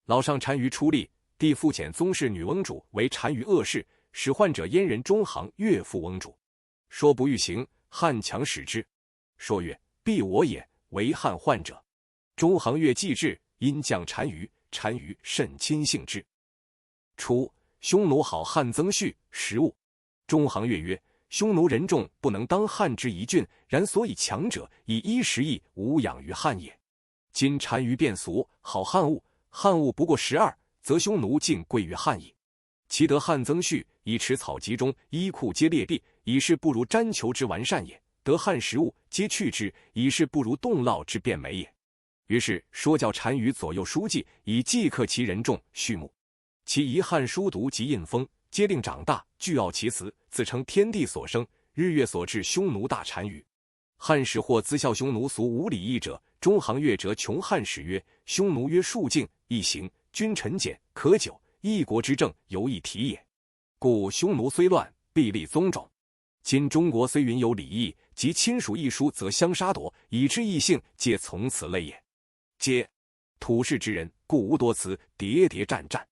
老上单于出吏，帝复遣宗室女翁主为单于恶事，使患者燕人中行岳父翁主。说不欲行，汉强使之。说曰：必我也，为汉患者。中行岳既至，因降单于，单于甚亲信之。初，匈奴好汉增恤食物。中行岳曰：匈奴人众，不能当汉之一郡，然所以强者，以衣食役无养于汉也。今单于变俗，好汉物，汉物不过12，则匈奴尽归于汉矣。其其得汉曾序，以持草集中，衣裤皆裂地，以是不如毡裘之完善也。得汉食物，皆去之，以是不如冻酪之变美也。于是说教单于左右书记，以祭克其人众，畜牧。其遗汉书读及印封，皆令长大，具傲其辞，自称天地所生，日月所至，匈奴大单于。汉使或资效匈奴俗无礼义者，中行乐者穷汉使曰：匈奴曰数敬，一行，君臣简，可久，一国之政，犹易体也。故匈奴虽乱，必立宗种。今中国虽云有礼义，及亲属一疏，则相杀夺，以致异姓，皆从此类也。皆土氏之人，故无多辞，喋喋战战。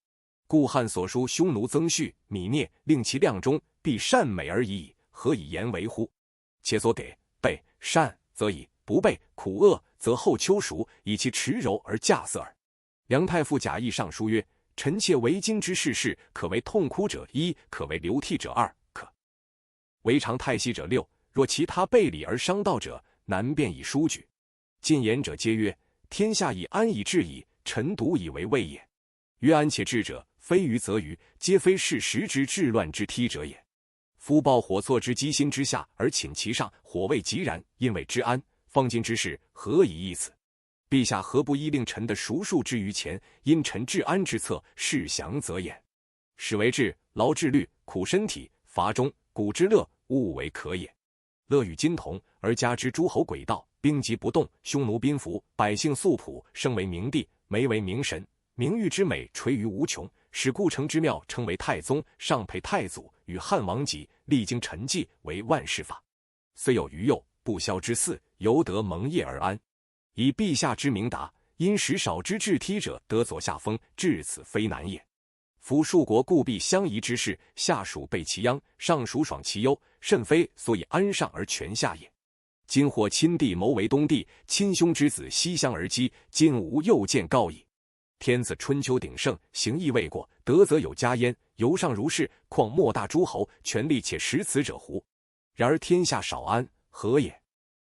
故汉所书匈奴曾序、米聂，令其量中，必善美而已矣，何以言为乎？且所给备善，则以；不备苦恶，则后秋熟，以其持柔而稼色耳。梁太傅贾谊上书曰：臣妾为今之世事，可为痛哭者一，可为流涕者二，可为常叹息者六。若其他背礼而伤道者，难辨以书举。进言者皆曰：天下以安以治矣，臣独以为畏也。曰安且治者，非愚则愚，皆非事实之治乱之梯者也。夫抱火错之机心之下，而寝其上，火未及燃，因谓之安。方今之事，何以易此？陛下何不依令臣的熟数之于前，因臣治安之策，事详则言。使为治，劳志虑，苦身体，乏中，古之乐，勿为可也。乐与金同，而加之诸侯诡道，兵籍不动，匈奴宾服，百姓素朴，生为明帝，没为明神，名誉之美垂于无穷，使故城之庙称为太宗，上配太祖，与汉王级，历经陈纪，为万世法。虽有余幼，不肖之嗣，犹得蒙业而安。以陛下之明达，因时少之治梯者，得左下风，至此非难也。夫数国故必相宜之事，下属备其殃，上属爽其忧，甚非所以安上而全下也。今或亲弟谋为东帝，亲兄之子西乡而击，今无又见告矣。天子春秋鼎盛，行义未过，德则有加焉，由上如是，况莫大诸侯，权力且识此者乎？然而天下少安，何也？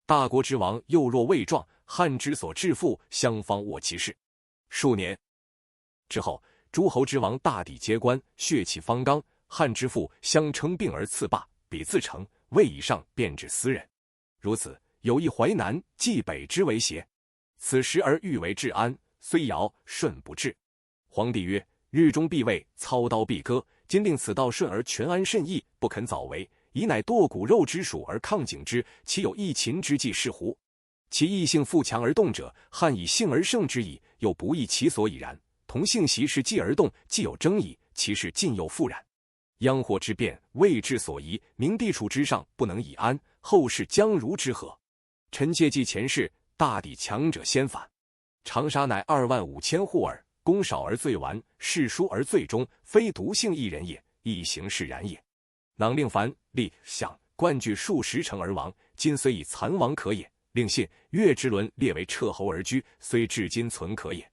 大国之王幼弱未壮，汉之所致富，相方握其势。数年之后，诸侯之王大抵皆官，血气方刚，汉之父相称并而次霸，彼自成，位以上便至私人。如此，有一淮南冀北之为邪？此时而欲为治安，虽尧舜不治。皇帝曰：日中必位，操刀必割。今令此道顺而全安甚易，不肯早为，以乃剁骨肉之属而抗景之，其有一秦之计是乎？其异性富强而动者，汉以性而胜之矣，又不异其所以然。同性习是继而动，既有争矣，其事尽又复然。殃祸之变，未至所宜，明地处之上，不能以安，后世将如之何？臣切记前事，大抵强者先反。长沙乃25000户耳，功少而最完，事疏而最终，非独性一人也，亦行是然也。囊令凡立相冠据数十城而亡，今虽已残亡可也。令信岳之伦列为彻侯而居，虽至今存可也。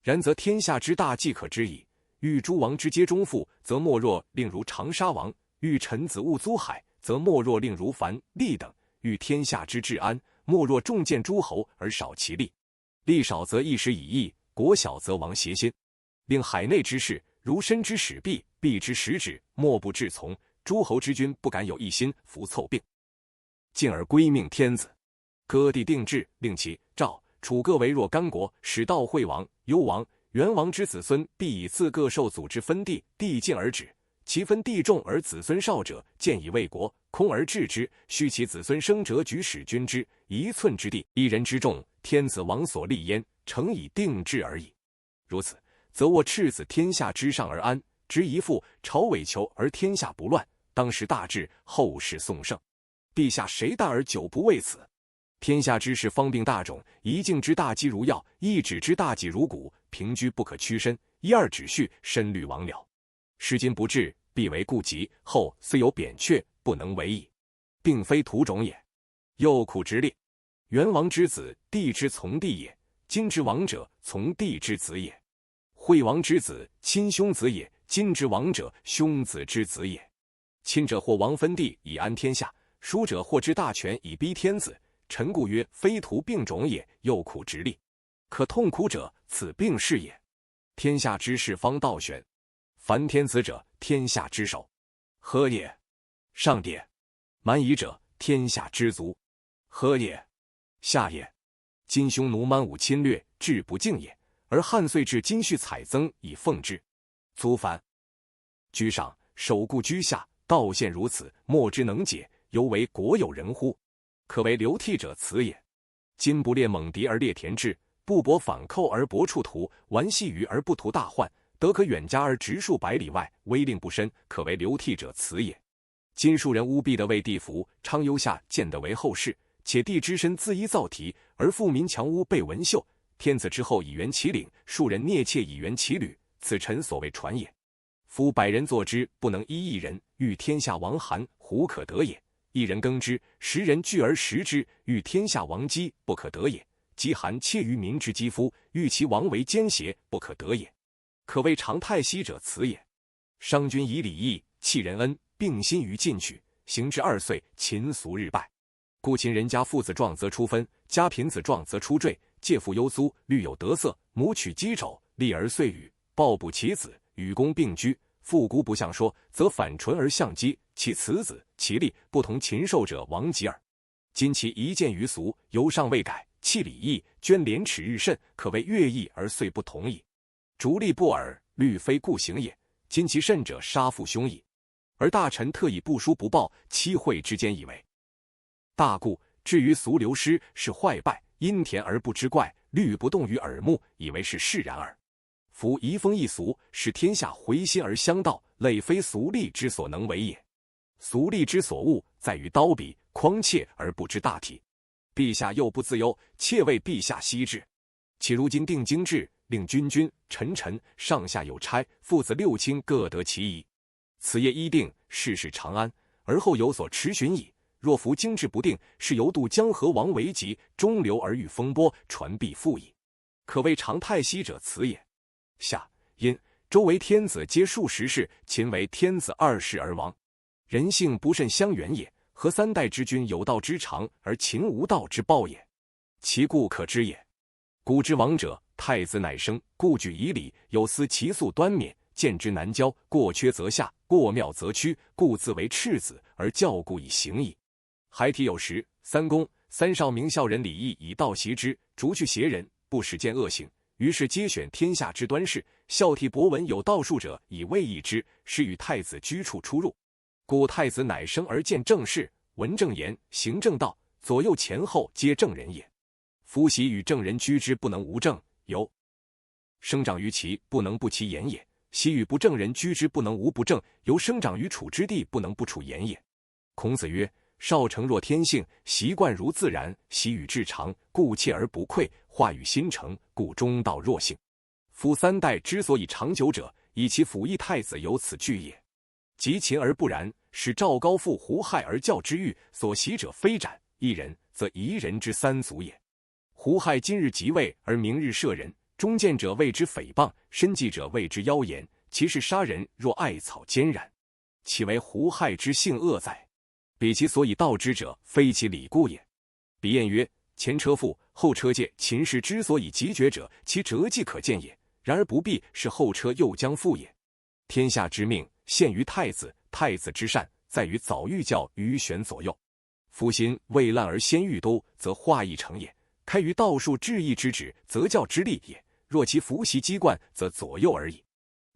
然则天下之大既可知矣。欲诸王之皆忠附，则莫若令如长沙王；欲臣子勿租海，则莫若令如樊厉等；欲天下之治安，莫若重见诸侯而少其力。力少则一时以义，国小则亡邪心。令海内之事，如身之始毕，必之始止，莫不至从。诸侯之君不敢有一心，服凑并进而归命天子。割地定制，令其赵楚各为若干国，使到惠王、幽王、元王之子孙，必以自各受祖之分地，地尽而止。其分地重而子孙少者，见以为国，空而治之。须其子孙生者，举使君之。一寸之地，一人之众，天子王所立焉，诚以定制而已。如此，则握赤子天下之上而安，执一父朝委求而天下不乱。当时大治，后世颂圣。陛下谁大而久不为此？天下之事方并大种，一境之大机如药，一指之大脊如骨，平居不可屈伸，一二指序，身虑亡了。时今不治，必为故疾，后虽有扁鹊，不能为矣，并非土种也。又苦直立，元王之子，帝之从弟也；今之王者，从弟之子也；惠王之子，亲兄子也；今之王者，兄子之子也。亲者或王分地以安天下，疏者或知大权以逼天子。臣故曰：非土并种也，又苦直立。可痛苦者，此病是也。天下之事方道玄，凡天子者，天下之首。何也？上也。蛮夷者，天下之族。何也？下也。今匈奴蛮武侵略，志不敬也，而汉遂置金恤采增以奉之。卒凡。居上，守故居下，道现如此，莫之能解，犹为国有人乎？可为流涕者此也。今不列猛敌而列田制，不搏反寇而搏处途，玩细鱼而不图大患，得可远家而直数百里外，威令不深，可为流涕者此也。今庶人污弊的为地服，昌优下见得为后世，且地之身自依造题，而富民强污被文秀，天子之后以原其领，庶人孽妾以原其履，此臣所谓传也。夫百人作之，不能依一人，欲天下亡韩，胡可得也？一人耕之，10人聚而食之，欲天下亡饥，不可得也。饥寒切于民之肌肤，欲其亡为奸邪，不可得也。可谓常态息者此也。商君以礼义弃人恩，并心于进取，行之2岁，秦俗日败。故秦人家父子壮则出分，家贫子壮则出赘，借父优租，律有得色，母取鸡肘，立而遂与，抱哺其子，与公并居。复古不相说，则反唇而相讥，其此子其力不同禽兽者亡极耳。今其一见于俗，犹尚未改，弃礼义，捐廉耻日甚，可谓乐毅而遂不同矣。逐利不耳，律非故行也。今其甚者，杀父兄矣。而大臣特以不书不报，期会之间以为大故。至于俗流失，是坏败，因田而不知怪，律不动于耳目，以为是释然耳。夫移风易俗，使天下回心而相道，类非俗吏之所能为也。俗吏之所恶，在于刀笔匡切而不知大体。陛下又不自忧，切为陛下惜之。岂如今定经制，令君君臣臣上下有差，父子6亲各得其宜。此业一定，世事长安，而后有所持循矣。若夫经制不定，是犹度江河王为极，中流而遇风波，传必复矣。可谓常态息者此也。下因周为天子皆数10世，秦为天子2世而亡。人性不甚相远也，何3代之君有道之长，而秦无道之暴也？其故可知也。古之亡者，太子乃生，故举以礼，有司其素端冕，见之难教，过缺则下，过妙则屈，故自为赤子，而教故以行矣。孩提有时，3公3少明孝人礼义以道习之，逐去邪人，不使见恶行。于是皆选天下之端士，孝悌博闻有道术者，以位易之，使与太子居处出入。故太子乃生而见正事，闻正言，行正道，左右前后皆正人也。夫喜与正人居之，不能无正，由生长于其，不能不其言也；喜与不正人居之，不能无不正，由生长于处之地，不能不处言也。孔子曰：少成若天性，习惯如自然，习与至常，故切而不愧，化与心诚，故中道若性。夫3代之所以长久者，以其辅翼太子有此据也。及秦而不然，使赵高父胡亥而教之欲，所习者非斩一人，则夷人之3族也。胡亥今日即位，而明日射人，忠谏者谓之诽谤，深记者谓之妖言，其是杀人若艾草坚然，岂为胡亥之性恶哉？彼其所以道之者，非其理故也。彼晏曰：前车覆，后车戒。秦氏之所以急绝者，其辙迹可见也。然而不必，是后车又将覆也。天下之命，陷于太子，太子之善，在于早预教于选左右。夫心未烂而先欲都，则化亦成也。开于道术治义之旨，则教之利也。若其伏习积惯，则左右而已。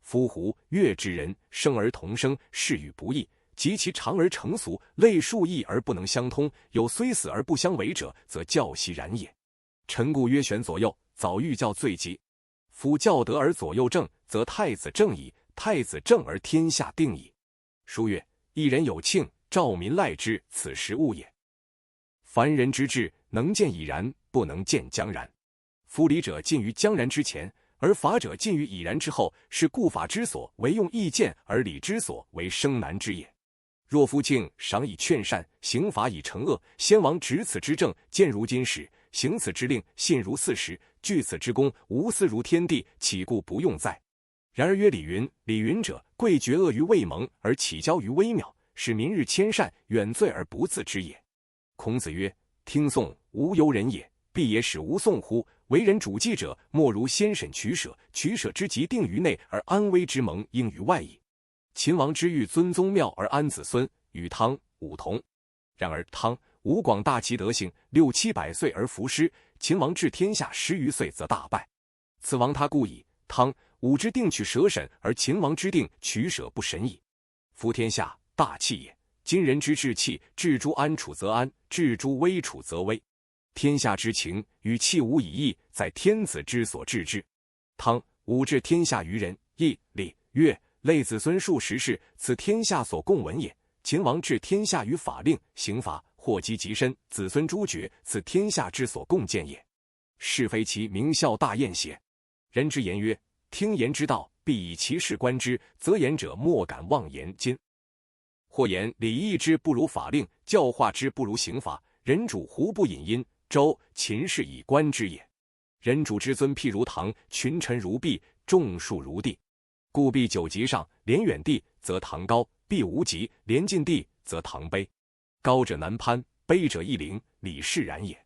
夫胡越之人，生而同生，事与不异。及其长而成俗，类数异而不能相通，有虽死而不相违者，则教习然也。臣故曰选左右，早预教最急。夫教德而左右正，则太子正矣；太子正而天下定矣。书曰：一人有庆，兆民赖之，此时务也。凡人之志，能见已然，不能见将然。夫礼者近于将然之前，而法者近于已然之后，是故法之所为用易见，而礼之所为生难之也。若夫庆赏以劝善，刑罚以惩恶，先王执此之政，见如今始，行此之令，信如四时，据此之功，无私如天地，岂故不用哉？然而曰礼云，礼云者，贵绝恶于未萌，而起骄于微渺，使民日谦善，远罪而不自知也。孔子曰：听讼，无由人也，必也使无讼乎？为人主计者，莫如先审取舍，取舍之极定于内，而安危之盟应于外矣。秦王之欲尊宗庙而安子孙，与汤、武同。然而汤、武广大其德行，6、700岁而服师，秦王治天下10余岁则大败。此王他故矣。汤、武之定取舍审，而秦王之定取舍不审矣。夫天下大器也，今人之治器，治诸安处则安，治诸危处则危。天下之情与器无以异，在天子之所治之。汤、武治天下于人，义、礼、乐、类子孙数十世，此天下所共闻也。秦王治天下于法令、刑罚、祸及己身，子孙诛绝，此天下之所共见也。是非其名效大宴邪？人之言曰：听言之道，必以其事观之，则言者莫敢妄言。今或言礼义之不如法令，教化之不如刑罚，人主胡不引因？周、秦氏以观之也。人主之尊譬如堂，群臣如壁，众庶如地。故必九级上，连远地，则堂高；必无极，连近地，则堂卑。高者难攀，卑者易凌，礼是然也。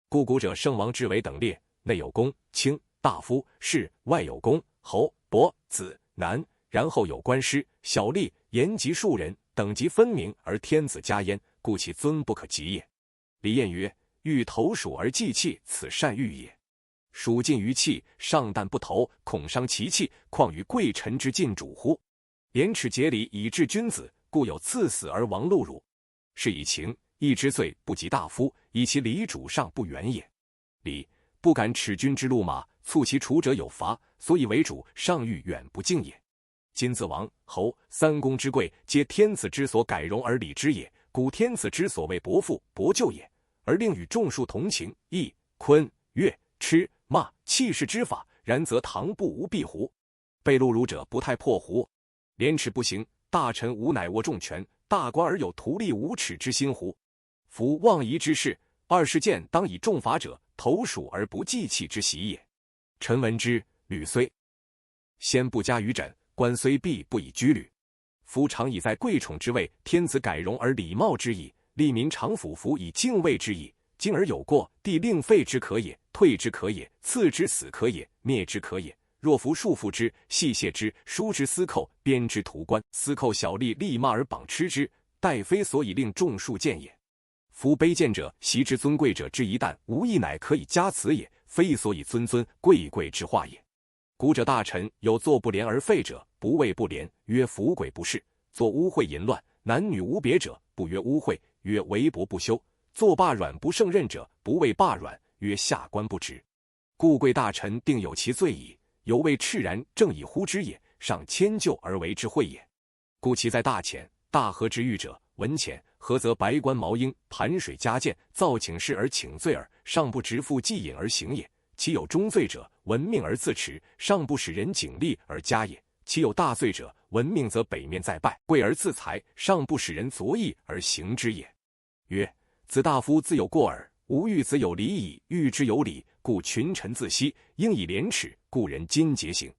故古者圣王之为等列，内有公、卿、大夫、士，外有公、侯、伯、子、男，然后有官师、小吏、言及庶人，等级分明，而天子加焉，故其尊不可及也。李晏曰：欲投鼠而忌器，此善欲也。鼠近于器，上旦不投，恐伤其器，况于贵臣之近主乎？廉耻节礼以治君子，故有赐死而亡戮辱。是以情义之罪不及大夫，以其礼主上不远也。礼不敢耻君之路马，促其处者有罚，所以为主上欲远不敬也。今自王、侯、三公之贵，皆天子之所改容而礼之也。古天子之所谓伯父、伯舅也，而令与众庶同情、义、坤、乐、吃、骂、弃世之法，然则唐不无弊乎？被戮辱者不太破乎？廉耻不行，大臣无乃握重权，大官而有图利无耻之心乎？夫妄疑之事，20件当以重罚者，投鼠而不忌器之习也。臣闻之，履虽先不加于枕，官虽弊不以居履。夫常以在贵宠之位，天子改容而礼貌之矣，利民常俯服以敬畏之矣。今而有过，帝令废之可也，退之可也，赐之死可也，灭之可也。若夫束缚之，细谢之，疏之司寇，编之图官，司寇小吏立骂而绑吃之，殆非所以令众庶见也。夫卑贱者习之尊贵者之一旦，无益乃可以加辞也，非所以尊贵贵之化也。古者大臣有作不廉而废者，不谓不廉，曰服鬼不是；作污秽淫乱，男女无别者，不曰污秽，曰为薄不修；作罢软不胜任者，不谓罢软，曰下官不职。故贵大臣定有其罪矣，犹未赤然正以乎之也，尚迁就而为之讳也。故其在大浅、大和之狱者，文浅，何则白冠毛缨，盘水加剑，造请事而请罪耳，尚不直负祭饮而行也。其有中罪者，闻命而自持，尚不使人警力而加也；其有大罪者，闻命则北面再拜，贵而自裁，尚不使人作义而行之也。曰：子大夫自有过耳，吾欲子有礼矣。欲之有礼，故群臣自息，应以廉耻，故人今节行。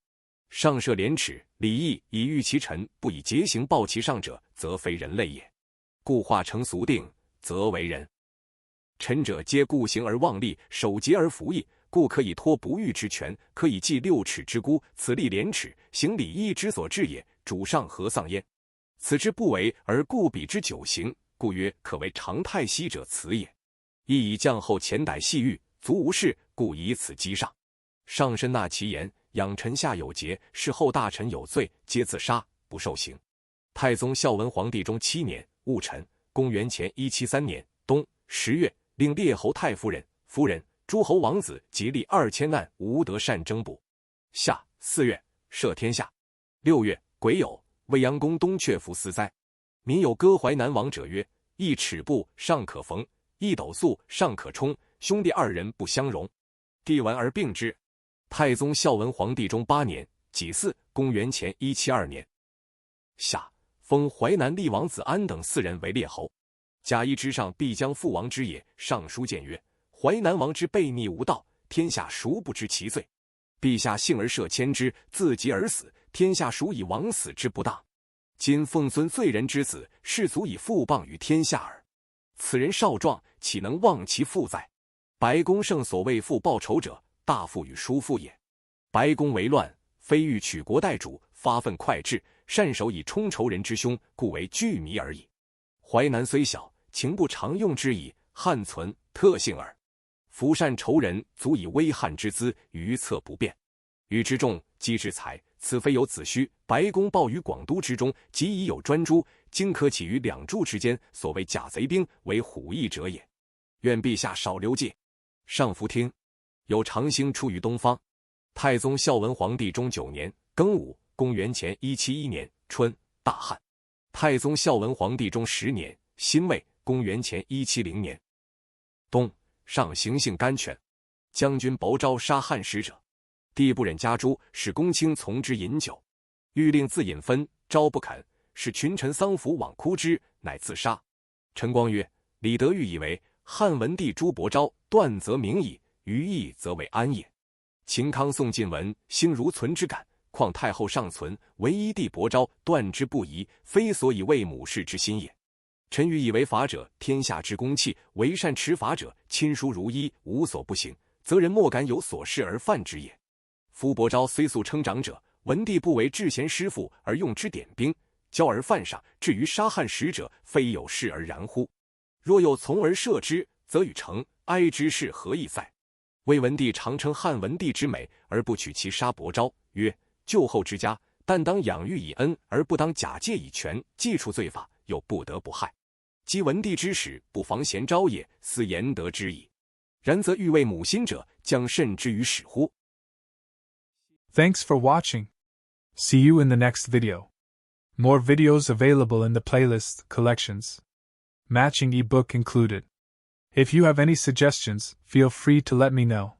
上设廉耻、礼义以御其臣，不以节行报其上者，则非人类也。故化成俗定，则为人。臣者皆故行而忘利，守节而服役，故可以托不欲之权，可以济6尺之孤，此立廉耻、行礼义之所至也。主上何丧焉？此之不为而故彼之久行，故曰可为常态息者此也。亦以降后前逮细狱，足无事，故以此击上。上身纳其言，养臣下有节，事后大臣有罪，皆自杀，不受刑。太宗孝文皇帝中7年戊辰，公元前173年冬10月，令列侯太夫人、夫人、诸侯王子竭力2000难，无得善征补。夏4月，赦天下。6月，癸酉，未央宫东阙服私灾。民有割淮南王者曰：一尺布尚可缝，一斗粟尚可充，兄弟2人不相容。帝闻而病之。太宗孝文皇帝中8年己巳，公元前172年夏，封淮南厉王子安等4人为列侯。贾谊之上必将父王之也。上书谏曰：淮南王之悖逆无道，天下孰不知其罪？陛下幸而赦迁之，自疾而死，天下孰以王死之不当？今奉尊罪人之子，士足以复谤于天下耳。此人少壮，岂能忘其父哉？白公胜所谓父报仇者，大父与叔父也。白公为乱，非欲取国代主，发愤快志，善手以冲仇人之凶，故为巨迷而已。淮南虽小，情不常用之矣，汉存特性耳。夫善仇人，足以威汉之资，于策不变。与之众，击之才，此非有子虚。白公报于广都之中，即已有专诸，今可起于两柱之间，所谓假贼兵，为虎翼者也。愿陛下少留计。上弗听。有长星出于东方。太宗孝文皇帝中9年庚午，公元前171年春，大旱。太宗孝文皇帝中10年辛未，公元前170年冬，上行幸甘泉。将军薄昭杀汉使者，帝不忍加诛，使公卿从之饮酒，欲令自饮分，昭不肯，使群臣丧服往哭之，乃自杀。陈光曰：李德裕以为汉文帝诛薄昭，断则明矣，余义则为安也。秦康宋晋文，兴如存之感，况太后尚存，唯一帝薄昭，断之不疑，非所以为母事之心也。臣愚以为法者，天下之公器，为善持法者，亲疏如一，无所不行，则人莫敢有所事而犯之也。夫薄昭虽素称长者，文帝不为至贤师父而用之点兵，教而犯上，至于杀汉使者，非有事而然乎？若有从而赦之，则与成哀之事何异哉？魏文帝常称汉文帝之美，而不取其杀薄昭，曰：旧后之家，但当养育以恩，而不当假借以权，既处罪法，又不得不害。即文帝之始，不防贤昭也，斯言得之矣。然则欲为母心者，将慎之于始乎？ Thanks for watching. See you in the next video. More videos available in the playlist collections. Matching ebook included. If you have any suggestions, feel free to let me know.